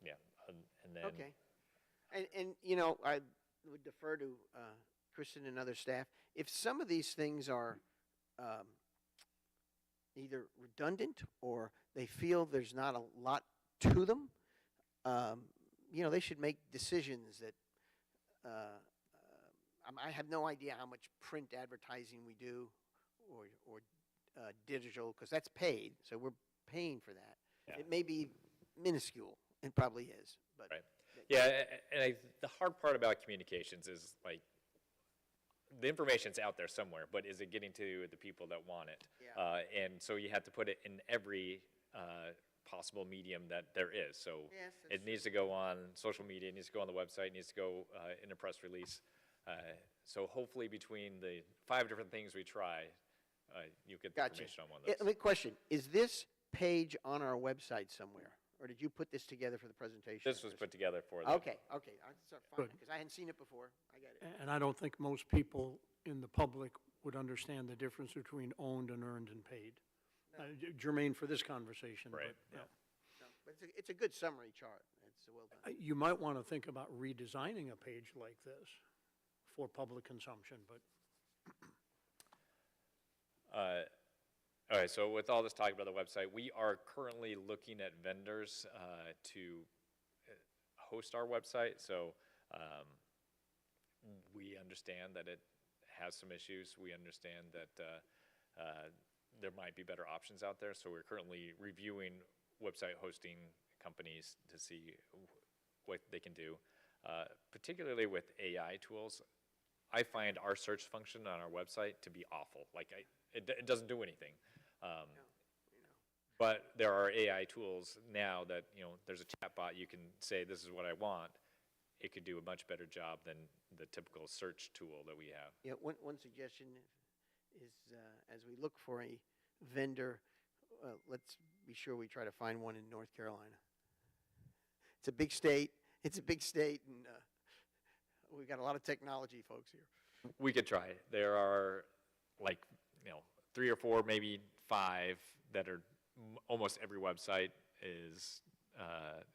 Yeah, and then. Okay. And I would defer to Kristen and other staff. If some of these things are either redundant or they feel there's not a lot to them, they should make decisions that, I have no idea how much print advertising we do or digital, because that's paid, so we're paying for that. Yeah. It may be minuscule, it probably is, but. Right. Yeah, and the hard part about communications is, like, the information's out there somewhere, but is it getting to the people that want it? Yeah. And so you have to put it in every possible medium that there is. So Yes, that's it needs to go on social media, it needs to go on the website, it needs to go in a press release. So hopefully between the 5 different things we try, you get the Gotcha. information on one of Yeah, those. let me question, is this page on our website somewhere? Or did you put this together for the presentation? This was put together for the. Okay, fine, Good. because I hadn't seen it before. I get it. And I don't think most people in the public would understand the difference between owned and earned and paid. Germane for this conversation. Right, but, yeah. No, but it's a good summary chart. It's well done. You might want to think about redesigning a page like this for public consumption, but All right, so with all this talk about the website, we are currently looking at vendors to host our website. So we understand that it has some issues. We understand that there might be better options out there. So we're currently reviewing website hosting companies to see what they can do, particularly with AI tools. I find our search function on our website to be awful. Like, it doesn't do anything. But there are AI tools now that, there's a chatbot, you can say, this is what I want. It could do a much better job than the typical search tool that we have. Yeah, one suggestion is, as we look for a vendor, let's be sure we try to find one in North Carolina. It's a big state, and we've got a lot of technology folks here. We could try. There are like, 3 or 4, maybe 5 that are almost every website is,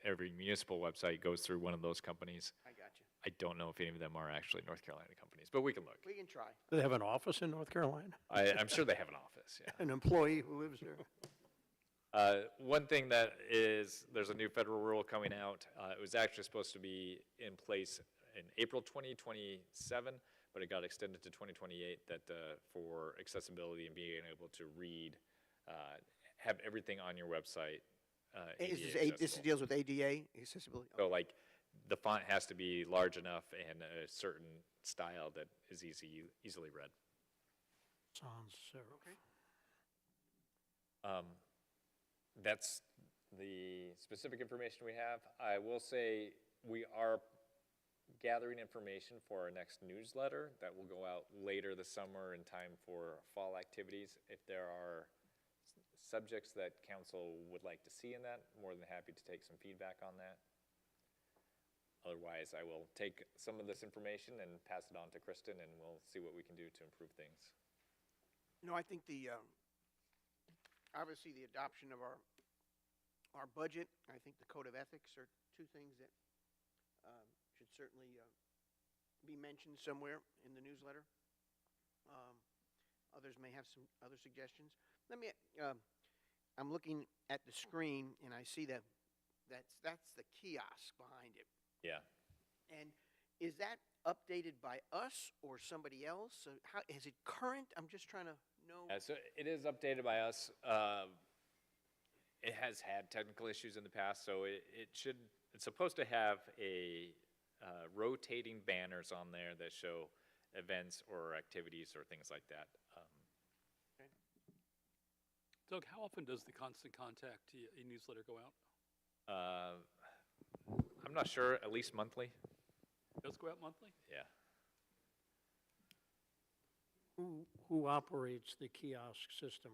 every municipal website goes through one of those companies. I got you. I don't know if any of them are actually North Carolina companies, but we can look. We can try. Do they have an office in North Carolina? I'm sure they have an office, yeah. An employee who lives there? One thing that is, there's a new federal rule coming out. It was actually supposed to be in place in April 2027, but it got extended to 2028 that for accessibility and being able to read, have everything on your website. This deals with ADA accessibility? So like the font has to be large enough and a certain style that is easily read. Sans serif. Okay. That's the specific information we have. I will say we are gathering information for our next newsletter that will go out later this summer in time for fall activities. If there are subjects that council would like to see in that, more than happy to take some feedback on that. Otherwise, I will take some of this information and pass it on to Kristen, and we'll see what we can do to improve things. I think obviously the adoption of our budget, I think the code of ethics are two things that should certainly be mentioned somewhere in the newsletter. Others may have some other suggestions. I'm looking at the screen and I see that's the kiosk behind it. Yeah. And is that updated by us or somebody else? So how is it current? I'm just trying to know. So it is updated by us. It has had technical issues in the past, so it's supposed to have a rotating banners on there that show events or activities or things like that. Doug, how often does the Constant Contact e-newsletter go out? I'm not sure, at least monthly. It does go out monthly? Yeah. Who operates the kiosk system?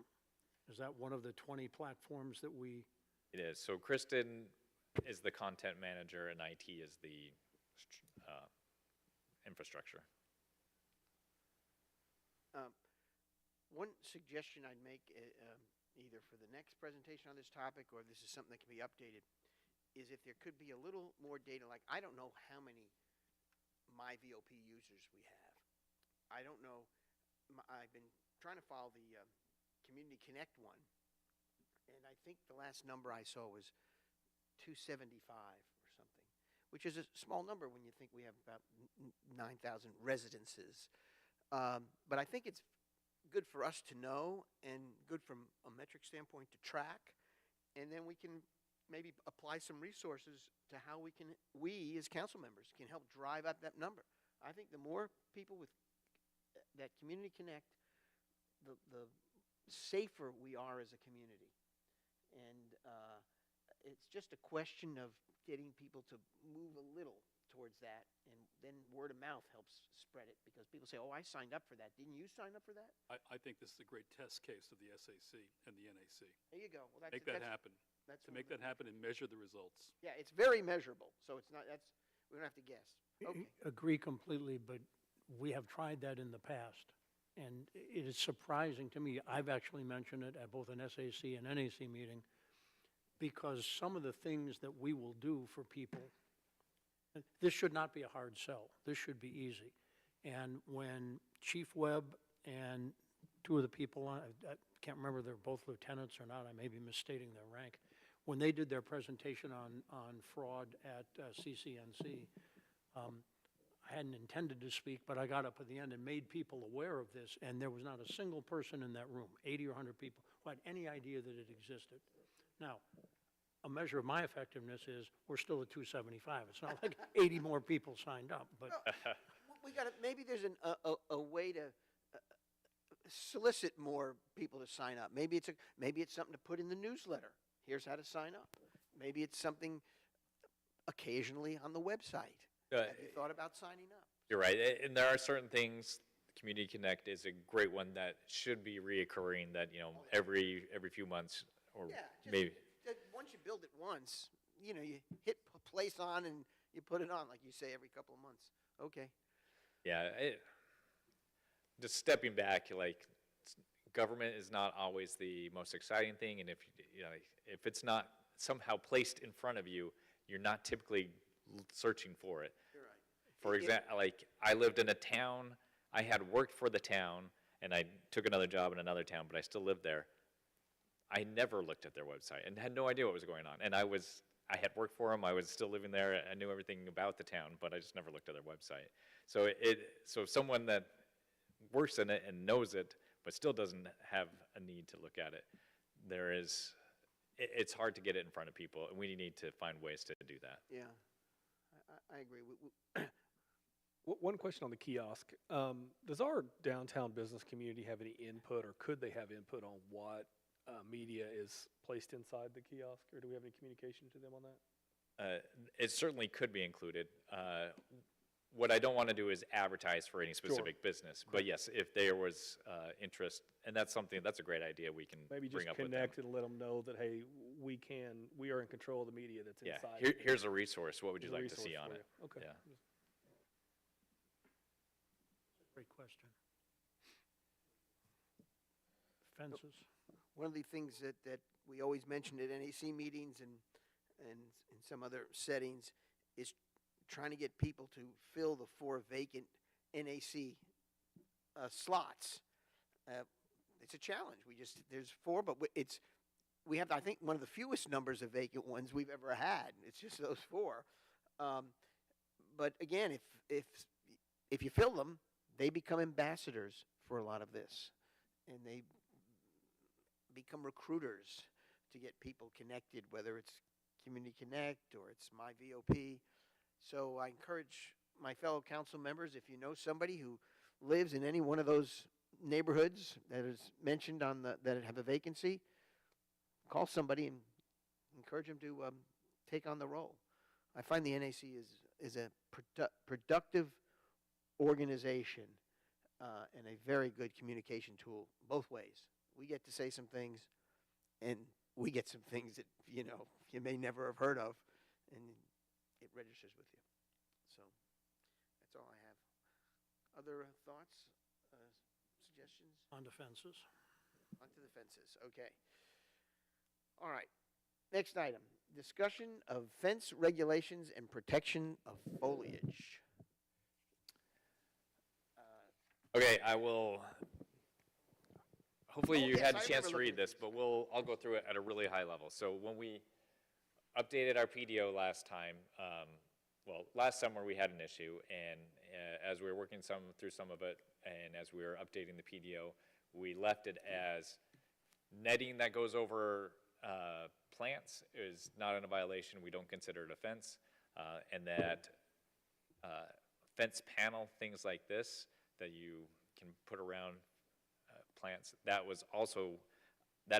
Is that one of the 20 platforms that we? It is. So Kristen is the content manager and IT is the infrastructure. One suggestion I'd make, either for the next presentation on this topic or if this is something that can be updated, is if there could be a little more data. Like, I don't know how many MyVOP users we have. I don't know. I've been trying to follow the Community Connect one, and I think the last number I saw was 275 or something, which is a small number when you think we have about 9,000 residences. But I think it's good for us to know and good from a metric standpoint to track, and then we can maybe apply some resources to how we as council members can help drive up that number. I think the more people with that Community Connect, the safer we are as a community. And it's just a question of getting people to move a little towards that, and then word of mouth helps spread it, because people say, oh, I signed up for that. Didn't you sign up for that? I think this is a great test case of the SAC and the NAC. There you go. Well, Make that happen. To make that happen and measure the results. Yeah, it's very measurable, so it's not, we don't have to guess. Okay. Agree completely, but we have tried that in the past. And it is surprising to me, I've actually mentioned it at both an SAC and NAC meeting, because some of the things that we will do for people, this should not be a hard sell. This should be easy. And when Chief Webb and two of the people, I can't remember, they're both lieutenants or not, I may be misstating their rank. When they did their presentation on fraud at CCNC, I hadn't intended to speak, but I got up at the end and made people aware of this, and there was not a single person in that room, 80 or 100 people, who had any idea that it existed. Now, a measure of my effectiveness is we're still at 275. It's not like 80 more people signed up, but We got to, maybe there's a way to solicit more people to sign up. Maybe it's something to put in the newsletter. Here's how to sign up. Maybe it's something occasionally on the website. Have you thought about signing up? You're right, and there are certain things, Community Connect is a great one that should be reoccurring, that, you know, every few months, or Yeah, just maybe. once you build it once, you know, you hit place on and you put it on, like you say, every couple of months. Okay. Yeah, just stepping back, like, government is not always the most exciting thing, and if, you know, if it's not somehow placed in front of you, you're not typically searching for it. You're right. For example, like, I lived in a town, I had worked for the town, and I took another job in another town, but I still lived there. I never looked at their website and had no idea what was going on. And I had worked for them, I was still living there, I knew everything about the town, but I just never looked at their website. So so someone that works in it and knows it, but still doesn't have a need to look at it, it's hard to get it in front of people, and we need to find ways to do that. Yeah, I agree. One question on the kiosk. Does our downtown business community have any input, or could they have input on what media is placed inside the kiosk, or do we have any communication to them on that? It certainly could be included. What I don't want to do is advertise for any specific business, but yes, if there was interest, and that's a great idea we can Maybe bring just up with them. connect and let them know that, hey, we are in control of the media that's Yeah, inside. here's a resource, what would you Here's a like to see resource on for it? you. Okay. Yeah. great question. Fences. One of the things that we always mention at NAC meetings and in some other settings is trying to get people to fill the 4 vacant NAC slots. It's a challenge. There's 4, but we have, I think, one of the fewest numbers of vacant ones we've ever had. It's just those 4. But again, if you fill them, they become ambassadors for a lot of this, and they become recruiters to get people connected, whether it's Community Connect or it's My VOP. So I encourage my fellow council members, if you know somebody who lives in any one of those neighborhoods that is mentioned that have a vacancy, call somebody and encourage them to take on the role. I find the NAC is a productive organization and a very good communication tool both ways. We get to say some things, and we get some things that, you know, you may never have heard of, and it registers with you. So that's all I have. Other thoughts, suggestions? On the fences. Onto the fences, okay. All right, next item, discussion of fence regulations and protection of foliage. Okay, I will, hopefully you yes, had a I chance remember to read looking at this, but I'll go through it at a really high level. So when we updated our PDO last time, last summer we had an issue, and as we were working through some of it, and as we were updating the PDO, we left it as netting that goes over plants is not in a violation. We don't consider it a fence, and that fence panel, things like this, that you can put around plants, that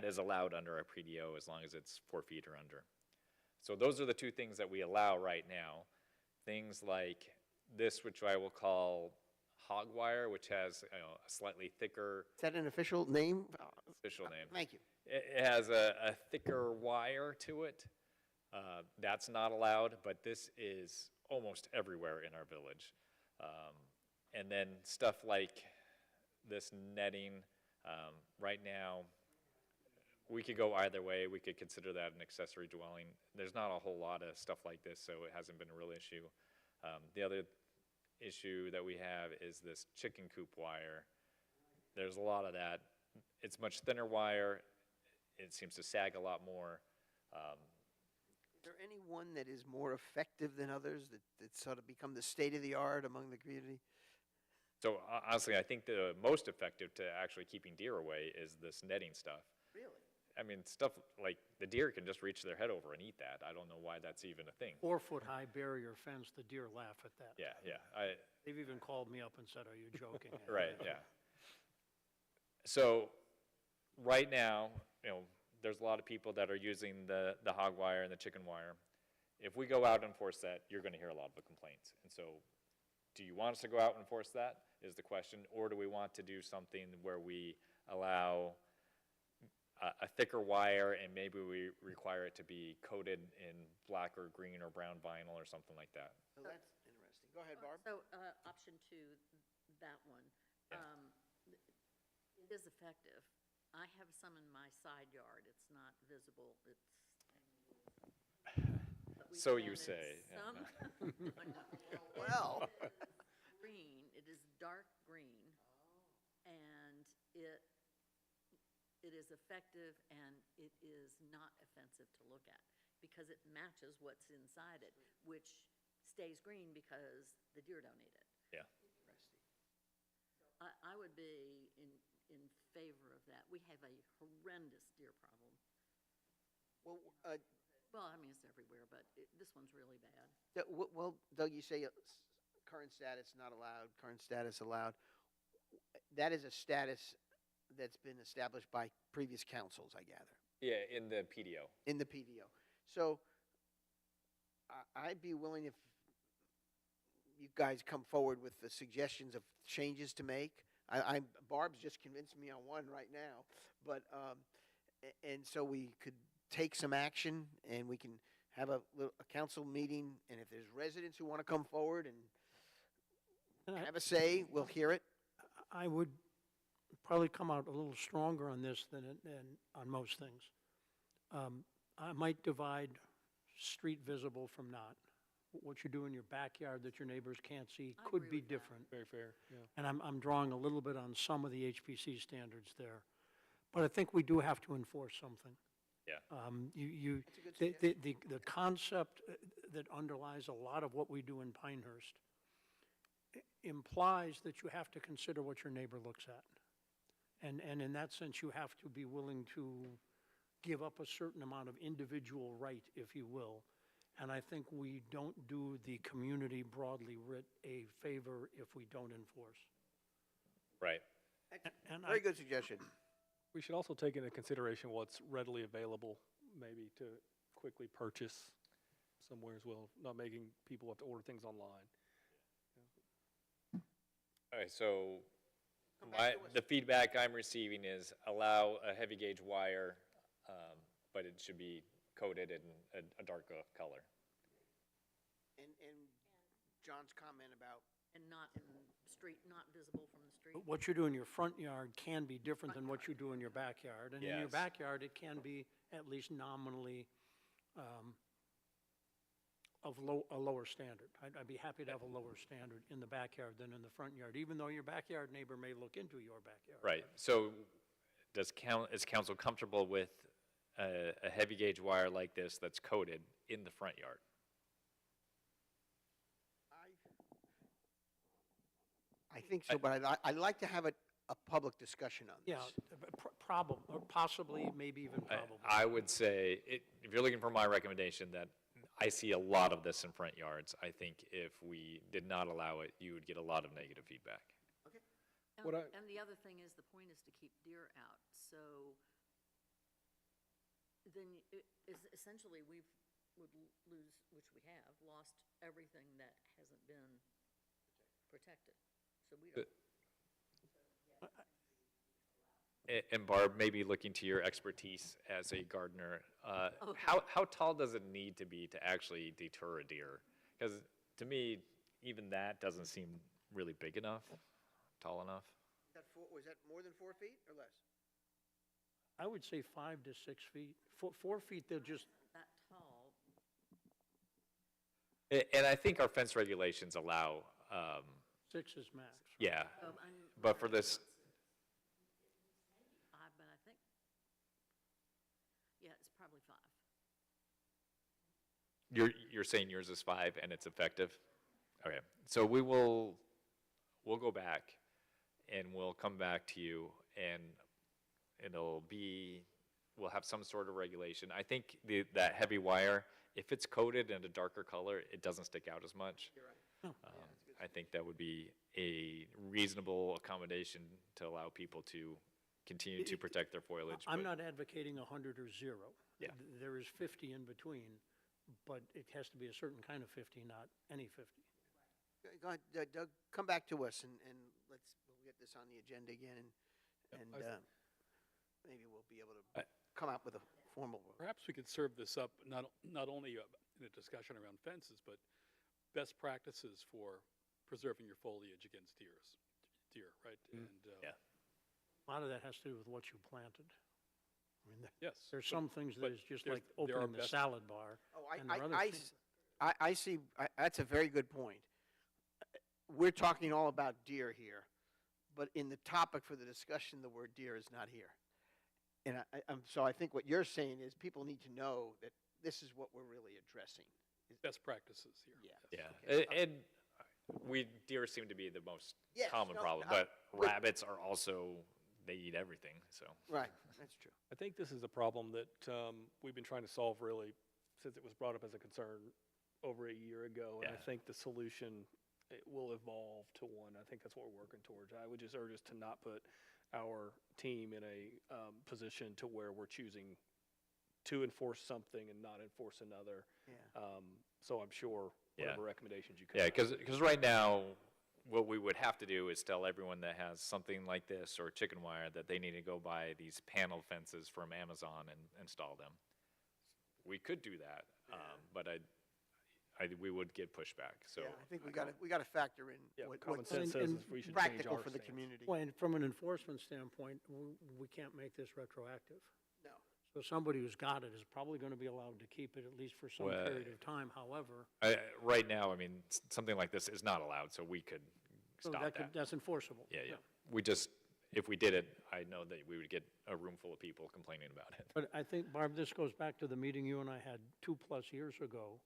is allowed under our PDO as long as it's 4 feet or under. So those are the 2 things that we allow right now. Things like this, which I will call hog wire, which has, you know, a slightly thicker. Is that an official name? Official name. Thank you. It has a thicker wire to it. That's not allowed, but this is almost everywhere in our village. And then stuff like this netting, right now, we could go either way. We could consider that an accessory dwelling. There's not a whole lot of stuff like this, so it hasn't been a real issue. The other issue that we have is this chicken coop wire. There's a lot of that it's much thinner wire. It seems to sag a lot more. Is there any one that is more effective than others, that sort of become the state of the art among the community? So honestly, I think the most effective to actually keeping deer away is this netting stuff. Really? I mean, stuff like the deer can just reach their head over and eat that. I don't know why that's even a thing. 4-foot-high barrier fence, the deer laugh at that. Yeah, yeah. They've even called me up and said, "Are you joking?" Right, yeah. So, right now, there's a lot of people that are using the hog wire and the chicken wire. If we go out and enforce that, you're gonna hear a lot of the complaints. And so, do you want us to go out and enforce that, is the question, or do we want to do something where we allow a thicker wire and maybe we require it to be coated in black or green or brown vinyl or something like that? So that's interesting. Go ahead, Barb. So, option 2, that one. Yeah. It is effective. I have some in my side yard. It's not visible. But we So you planted say, yeah, some. Well. Green, it is dark green, and it is effective, and it is not offensive to look at, because it matches what's inside it, which stays green because the deer don't eat it. Yeah. I would be in favor of that. We have a horrendous deer problem. Well, Well, I mean, it's everywhere, but this one's really bad. well, Doug, you say current status not allowed, current status allowed. That is a status that's been established by previous councils, I gather, Yeah, in the PDO. in the PDO. So I'd be willing, if you guys come forward with the suggestions of changes to make. Barb's just convinced me on one right now, but, and so we could take some action, and we can have a council meeting, and if there's residents who want to come forward and have a say, we'll hear it. I would probably come out a little stronger on this than on most things. I might divide street visible from not. What you do in your backyard that your neighbors can't see I could agree be with that. different. Very fair, yeah. And I'm drawing a little bit on some of the HPC standards there. But I think we do have to enforce something. Yeah. That's a good The concept that underlies a lot of what we do in Pinehurst implies that you have to consider what your neighbor looks at. And in that sense, you have to be willing to give up a certain amount of individual right, if you will. And I think we don't do the community broadly writ a favor if we don't enforce. Right. And Very good suggestion. We should also take into consideration what's readily available, maybe to quickly purchase somewhere as well, not making people have to order things online. All right, so Come back to us. the feedback I'm receiving is allow a heavy gauge wire, but it should be coated in a darker color. And John's comment about, And not in street, not visible from the street. what you do in your front yard can be different than what you do in your backyard. And in your Yes. backyard, it can be at least nominally of a lower standard. I'd be happy to have a lower standard in the backyard than in the front yard, even though your backyard neighbor may look into your backyard. Right, so is council comfortable with a heavy gauge wire like this that's coated in the front yard? I think so, but I'd like to have a public discussion on this. Yeah, or possibly, maybe even probably. I would say, if you're looking for my recommendation, that I see a lot of this in front yards. I think if we did not allow it, you would get a lot of negative feedback. And the other thing is, the point is to keep deer out, so then essentially we would lose, which we have, lost everything that hasn't been protected. So we don't. And Barb, maybe looking to your expertise as a gardener, how tall does it need to be to actually deter a deer? Because to me, even that doesn't seem really big enough, tall enough. Was that more than 4 feet or less? I would say 5 to 6 feet. 4 feet, they'll just, That tall, And I think our fence regulations allow, 6 is max. yeah, I'm- but for this, it's probably 5. You're saying yours is 5 and it's effective? Okay, so we'll go back and we'll come back to you and we'll have some sort of regulation. I think that heavy wire, if it's coated in a darker color, it doesn't stick out as much. You're right. I think that would be a reasonable accommodation to allow people to continue to protect their foliage. I'm but- not advocating 100 or 0. Yeah. There is 50 in between, but it has to be a certain kind of 50, not any 50. Go ahead, Doug, come back to us and we'll get this on the agenda again and maybe we'll be able to come up with a formal. Perhaps we could serve this up not only in a discussion around fences, but best practices for preserving your foliage against deer, right? And Yeah. A lot of that has to do with what you planted. I mean, yes, there's some things that but is just there's- like there are opening the best- salad bar. Oh, and there are other things. I see, that's a very good point. We're talking all about deer here, but in the topic for the discussion, the word deer is not here. And so I think what you're saying is people need to know that this is what we're really addressing. best practices here. Yeah. Yeah, and deer seem to be the most Yes, common no, problem, I- but rabbits are also, they eat everything, so. Right, that's true. I think this is a problem that we've been trying to solve really since it was brought up as a concern over a year ago. And I Yeah. think the solution, it will evolve to one. I think that's what we're working towards. I would just urge us to not put our team in a position to where we're choosing to enforce something and not enforce another. Yeah. So I'm sure Yeah. whatever recommendations you come Yeah, up with. because right now, what we would have to do is tell everyone that has something like this or chicken wire that they need to go buy these panel fences from Amazon and install them. We could do that, but we would get pushback, so. Yeah, I think we got to factor in Yeah, what- common what's sense says and is we should change practical our for the stance. community. Well, and from an enforcement standpoint, we can't make this retroactive. No. So somebody who's got it is probably going to be allowed to keep it at least for some Well, period of time. However, Right now, I mean, something like this is not allowed, so we could so stop that. that's enforceable. Yeah. We just, if we did it, I know that we would get a room full of people complaining about it. But I think, Barb, this goes back to the meeting you and I had 2+ years ago,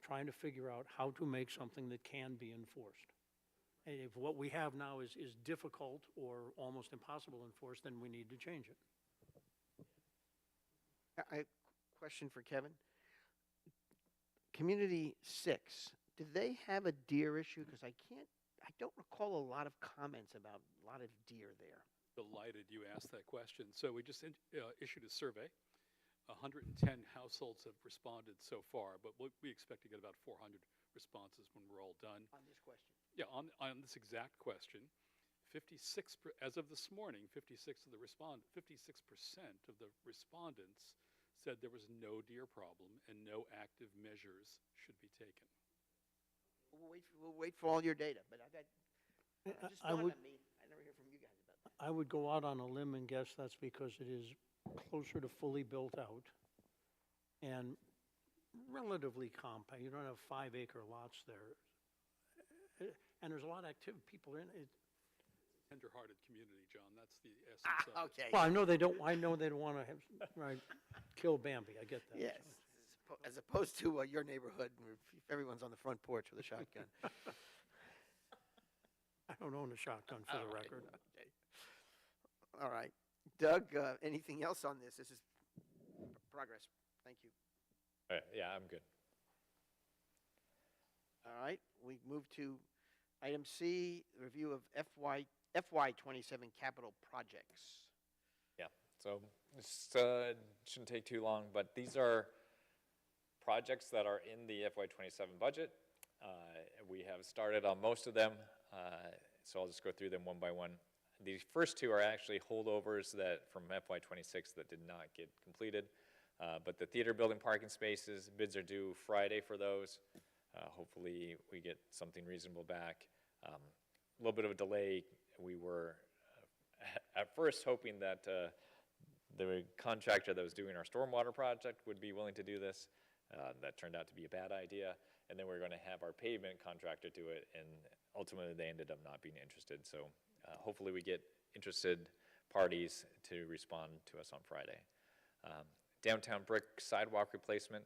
trying to figure out how to make something that can be enforced. And if what we have now is difficult or almost impossible to enforce, then we need to change it. Question for Kevin. Community 6, do they have a deer issue? Because I don't recall a lot of comments about a lot of deer there. Delighted you asked that question. So we just issued a survey. 110 households have responded so far, but we expect to get about 400 responses when we're all done. On this question. Yeah, on this exact question, 56, as of this morning, 56% of the respondents said there was no deer problem and no active measures should be taken. We'll wait for all your data, but that just I dawned would- on me. I never hear from you guys about that. I would go out on a limb and guess that's because it is closer to fully built out and relatively compact. You don't have 5-acre lots there. And there's a lot of activity, people are in it. Tender-hearted community, John, that's the essence of it. Okay. Well, I know they don't want to have, right, kill Bambi, I get that. Yes, as opposed to your neighborhood where everyone's on the front porch with a shotgun. I don't own a shotgun, for the record. Okay. All right. Doug, anything else on this? This is progress. Thank you. Yeah, I'm good. All right, we move to item C, review of FY27 capital projects. Yeah, so this shouldn't take too long, but these are projects that are in the FY27 budget. We have started on most of them, so I'll just go through them one by one. The first two are actually holdovers from FY26 that did not get completed, but the theater building parking spaces, bids are due Friday for those. Hopefully we get something reasonable back. A little bit of a delay. We were at first hoping that the contractor that was doing our stormwater project would be willing to do this. That turned out to be a bad idea. And then we were going to have our pavement contractor do it, and ultimately they ended up not being interested. So hopefully we get interested parties to respond to us on Friday. downtown brick sidewalk replacement.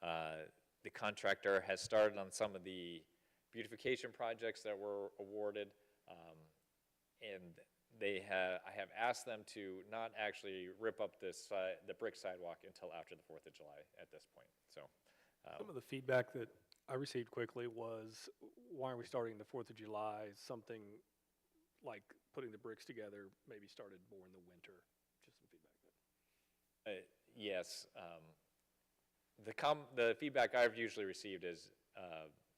The contractor has started on some of the beautification projects that were awarded, and I have asked them to not actually rip up the brick sidewalk until after the 4th of July at this point. So, Some of the feedback that I received quickly was, why are we starting the 4th of July? Something like putting the bricks together maybe started more in the winter. Just some feedback there. yes, the feedback I've usually received is,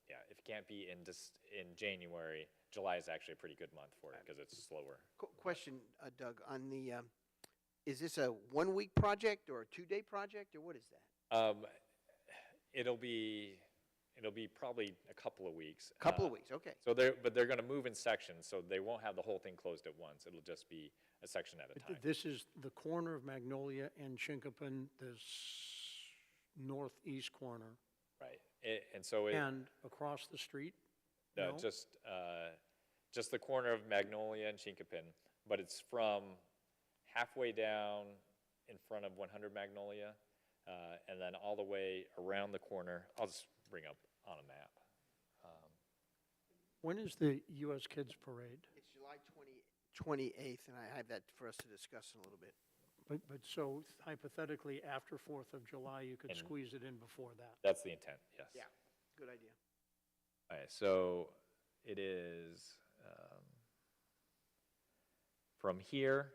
yeah, if it can't be in January, July is actually a pretty good month for it because it's slower. Question, Doug, on the, is this a 1-week project or a 2-day project, or what is that? It'll be probably a couple of weeks. Couple of weeks, okay. So but they're going to move in sections, so they won't have the whole thing closed at once. It'll just be a section at a time. This is the corner of Magnolia and Chinkopin, the northeast corner, Right. And so it, and across the street? No? just the corner of Magnolia and Chinkopin, but it's from halfway down in front of 100 Magnolia, and then all the way around the corner. I'll just bring up on a map. When is the U.S. Kids Parade? It's July 28th, and I have that for us to discuss in a little bit. But so hypothetically, after 4th of July, you could And- squeeze it in before that? That's the intent, yes. Yeah, good idea. All right, so it is from here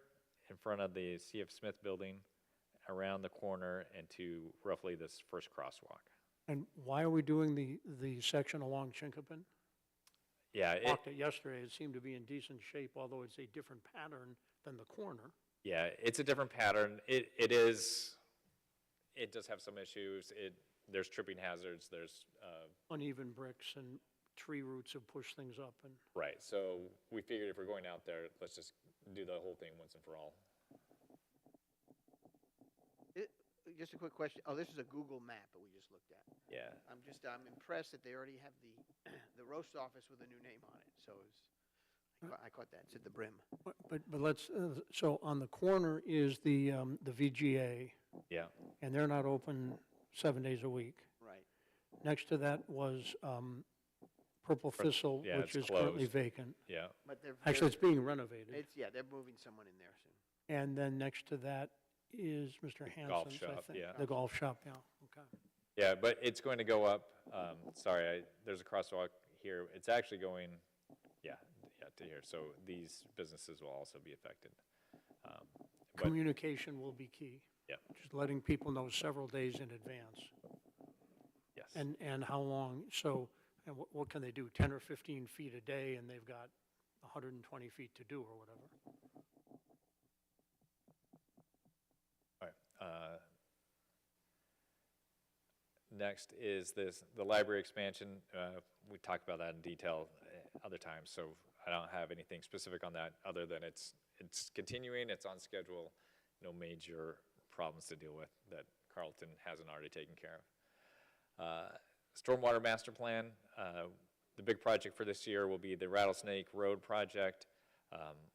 in front of the C.F. Smith building, around the corner, and to roughly this first crosswalk. And why are we doing the section along Chinkopin? Yeah, Walked it yesterday, it seemed to be in decent shape, although it's a different pattern than the corner. yeah, it's a different pattern. It does have some issues. There's tripping hazards. There's Uneven bricks and tree roots have pushed things up, and right. So we figured if we're going out there, let's just do the whole thing once and for all. Just a quick question. Oh, this is a Google map that we just looked at. Yeah. I'm impressed that they already have the roast office with a new name on it. So I caught that. It's at the Brim. but let's, so on the corner is the VGA, Yeah. and they're not open 7 days a week. Right. Next to that was Purple Thistle, yeah, which it's is currently closed. vacant. Yeah. But Actually, it's being renovated. they're moving someone in there soon. And then next to that is Mr. golf Hansen's, I shop, think. yeah. The golf shop, yeah, okay. Yeah, but it's going to go up. Sorry, there's a crosswalk here. It's actually going, yeah, to here. So these businesses will also be affected. But Communication will be key. yeah, Just letting people know several days in advance. yes. And how long, so, and what can they do, 10 or 15 feet a day, and they've got 120 feet to do, or whatever? All right. Next is the library expansion. We talked about that in detail other times, so I don't have anything specific on that other than it's continuing, it's on schedule, no major problems to deal with that Carlton hasn't already taken care of. Stormwater master plan, the big project for this year will be the Rattlesnake Road project.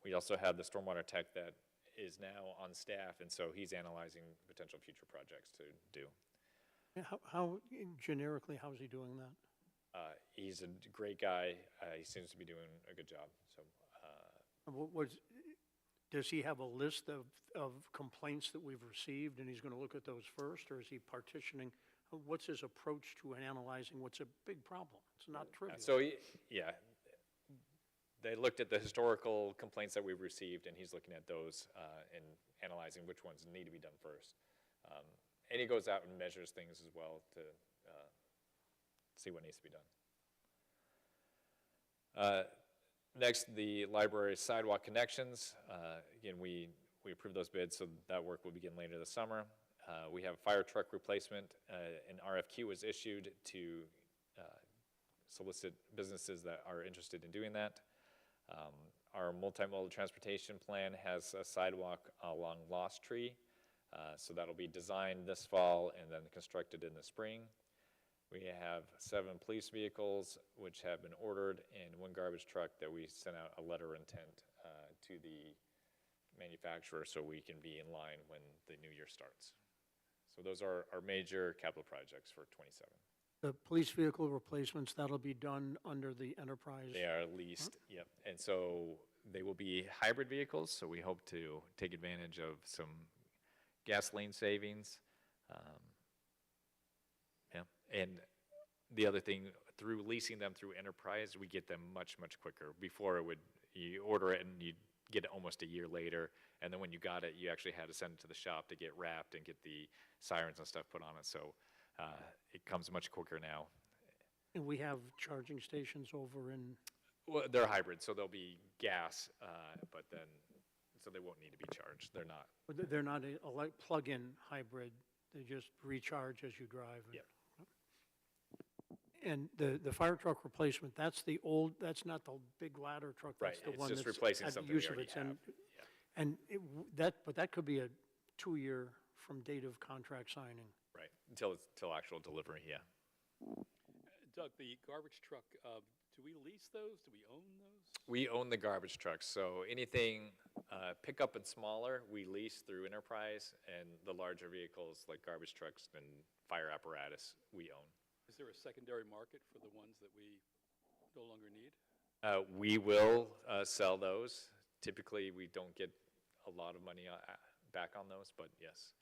We also have the stormwater tech that is now on staff, and so he's analyzing potential future projects to do. Yeah, how, generically, how's he doing that? He's a great guy. He seems to be doing a good job. So, Does he have a list of complaints that we've received, and he's going to look at those first, or is he partitioning? What's his approach to analyzing what's a big problem? It's not trivial. so yeah, they looked at the historical complaints that we've received, and he's looking at those and analyzing which ones need to be done first. And he goes out and measures things as well to see what needs to be done. Next, the library sidewalk connections. Again, we approved those bids, so that work will begin later this summer. We have fire truck replacement. An RFQ was issued to solicit businesses that are interested in doing that. Our multimodal transportation plan has a sidewalk along Lost Tree. So that'll be designed this fall and then constructed in the spring. We have 7 police vehicles, which have been ordered, and 1 garbage truck that we sent out a letter of intent to the manufacturer so we can be in line when the new year starts. So those are our major capital projects for '27. The police vehicle replacements, that'll be done under the enterprise? They are leased, yep. And so they will be hybrid vehicles, so we hope to take advantage of some gasoline savings. Yeah, and the other thing, through leasing them through enterprise, we get them much, much quicker. Before it would, you order it and you'd get it almost a year later, and then when you got it, you actually had to send it to the shop to get wrapped and get the sirens and stuff put on it, so it comes much quicker now. And we have charging stations over in, Well, they're hybrid, so they'll be gas, but then, so they won't need to be charged. They're not. they're not a plug-in hybrid, they just recharge as you drive? Yep. And the fire truck replacement, that's the old, that's not the big ladder truck? Right, That's the it's one just that's replacing had something use we of already its end. have. And but that could be a 2-year from date of contract signing. Right, till actual delivery, yeah. Doug, the garbage truck, do we lease those? Do we own those? We own the garbage trucks, so anything pickup and smaller, we lease through enterprise, and the larger vehicles like garbage trucks and fire apparatus, we own. Is there a secondary market for the ones that we no longer need? We will sell those. Typically, we don't get a lot of money back on those, but yes.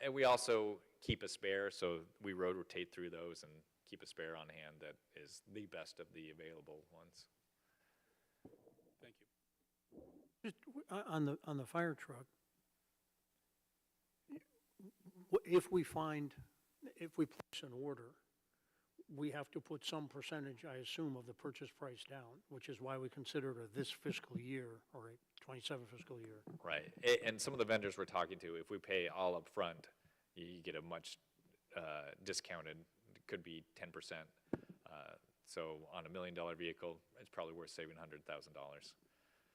And we also keep a spare, so we rotate through those and keep a spare on hand that is the best of the available ones. Thank you. Just on the fire truck, if we place an order, we have to put some percentage, I assume, of the purchase price down, which is why we consider it a this fiscal year or a '27 fiscal year. Right, and some of the vendors we're talking to, if we pay all up front, you get a much discounted, it could be 10%. So on $1 million vehicle, it's probably worth saving $100,000.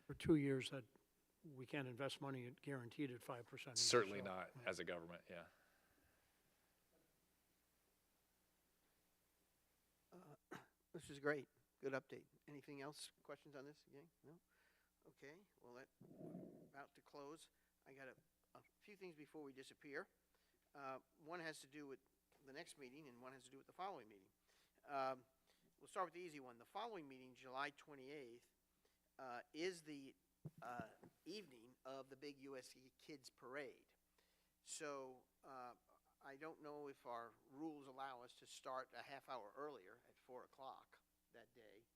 For 2 years, that we can't invest money guaranteed at 5%. either, Certainly so, not as a government, yeah. This is great. Good update. Anything else? Questions on this again? No? Okay, well, about to close. I got a few things before we disappear. One has to do with the next meeting, and one has to do with the following meeting. We'll start with the easy one. The following meeting, July 28th, is the evening of the big USC Kids Parade. So I don't know if our rules allow us to start a half hour earlier at 4 o'clock that day,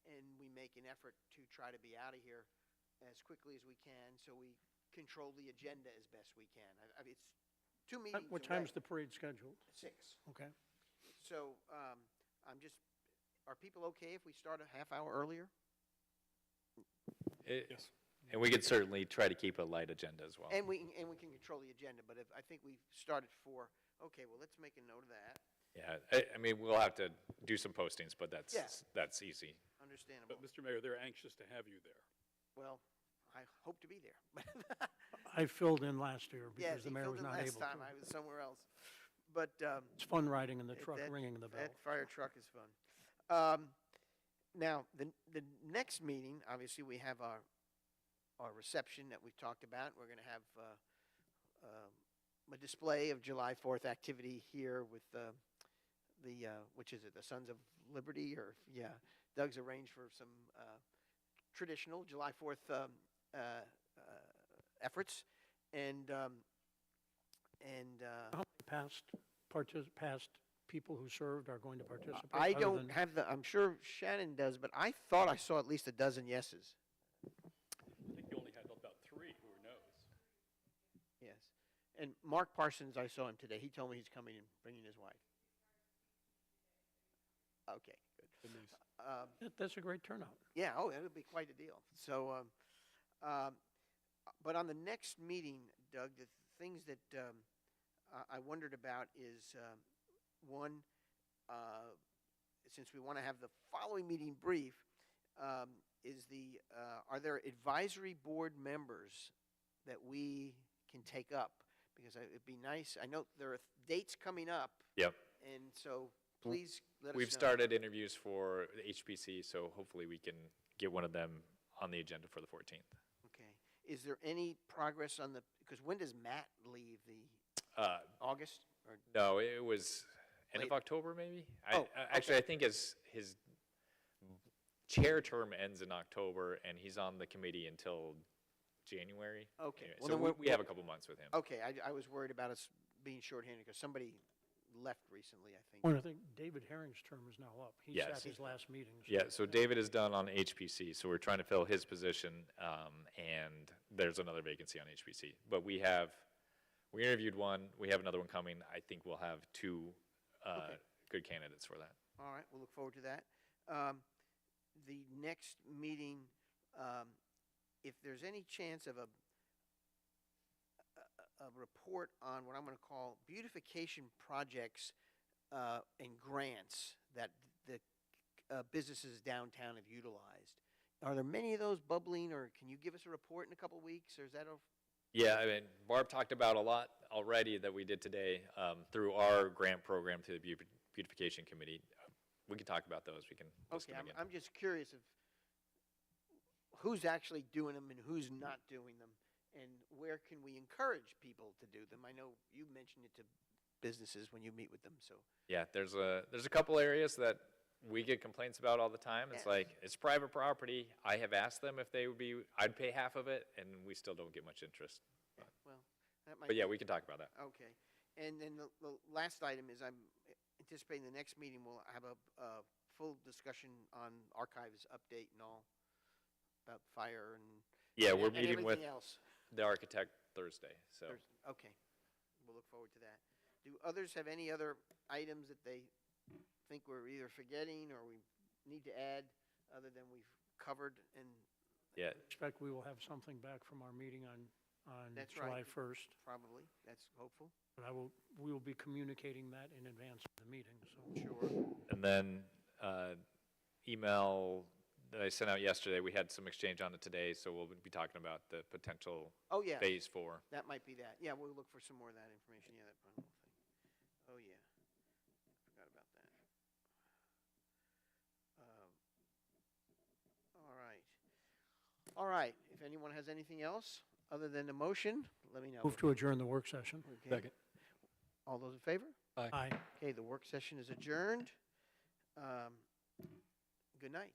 and we make an effort to try to be out of here as quickly as we can, so we control the agenda as best we can. I mean, it's 2 meetings What away. time's the parade scheduled? 6. Okay. So are people okay if we start a half hour earlier? Yes. And we could certainly try to keep a light agenda as well. And we can control the agenda, but I think we started 4. Okay, well, let's make a note of that. Yeah, I mean, we'll have to do some postings, but that's easy. Understandable. But, Mr. Mayor, they're anxious to have you there. Well, I hope to be there. I filled in last year Yes, because the he mayor filled was in not last able time. to. I was somewhere else. But It's fun riding in the truck, that- ringing the bell. that fire truck is fun. Now, the next meeting, obviously, we have our reception that we've talked about. We're going to have a display of July 4th activity here with which is it, the Sons of Liberty, or, yeah, Doug's arranged for some traditional July 4th efforts, and How many past people who served are going to participate? I other don't than- have I'm sure Shannon does, but I thought I saw at least a dozen yeses. I think you only had about 3, who knows? Yes. And Mark Parsons, I saw him today. He told me he's coming and bringing his wife. Okay, good. Good news. That's a great turnout. Yeah, it'll be quite a deal. So, but on the next meeting, Doug, the things that I wondered about is, one, since we want to have the following meeting brief, are there advisory board members that we can take up? Because it'd be nice, I know there are dates coming up, Yep. and so please let us know. We've started interviews for the HPC, so hopefully we can get one of them on the agenda for the 14th. Okay. Is there any progress on because when does Matt leave the? August? Or No, it was end of Later. October, maybe? Oh, Actually, okay. I think his chair term ends in October, and he's on the committee until January. Okay. Anyway, Well, so then we we're- have a couple months with him. Okay, I was worried about us being shorthanded because somebody left recently, I think. Well, I think David Herring's term is now up. He Yes. sat his last meeting. so- Yeah, so David is done on HPC, so we're trying to fill his position, and there's another vacancy on HPC. But we interviewed one, we have another one coming. I think we'll have two Okay. good candidates for that. All right, we'll look forward to that. The next meeting, if there's any chance of a report on what I'm going to call beautification projects and grants that the businesses downtown have utilized. Are there many of those bubbling, or can you give us a report in a couple weeks, or is that Yeah, I mean, Barb talked about a lot already that we did today through our grant program through the beautification committee. We can talk about those. We can list okay? them again. I'm just curious of who's actually doing them and who's not doing them, and where can we encourage people to do them? I know you mentioned it to businesses when you meet with them, so. Yeah, there's a couple areas that we get complaints about all the time. It's Yeah. like, it's private property. I have asked them if they would be, I'd pay half of it, and we still don't get much interest. Well, that might. But yeah, be- we can talk about that. Okay, and then the last item is I'm anticipating the next meeting will have a full discussion on archives update and all about fire and. Yeah, and- we're and meeting with everything else. the architect Thursday, so. Okay, we'll look forward to that. Do others have any other items that they think we're either forgetting or we need to add, other than we've covered? And Yeah, Expect we will have something back from our meeting on That's July right. 1st. probably, that's hopeful. But we will be communicating that in advance of the meeting, so. Sure. and then email that I sent out yesterday, we had some exchange on it today, so we'll be talking about the potential Oh, yeah. phase 4. That might be that. Yeah, we'll look for some more of that information. Yeah, that whole thing. Oh, yeah. Forgot about that. All right. All right. If anyone has anything else other than the motion, let me know. Move to adjourn the work session. Okay. Second. All those in favor? Aye. Okay, the work session is adjourned. Good night.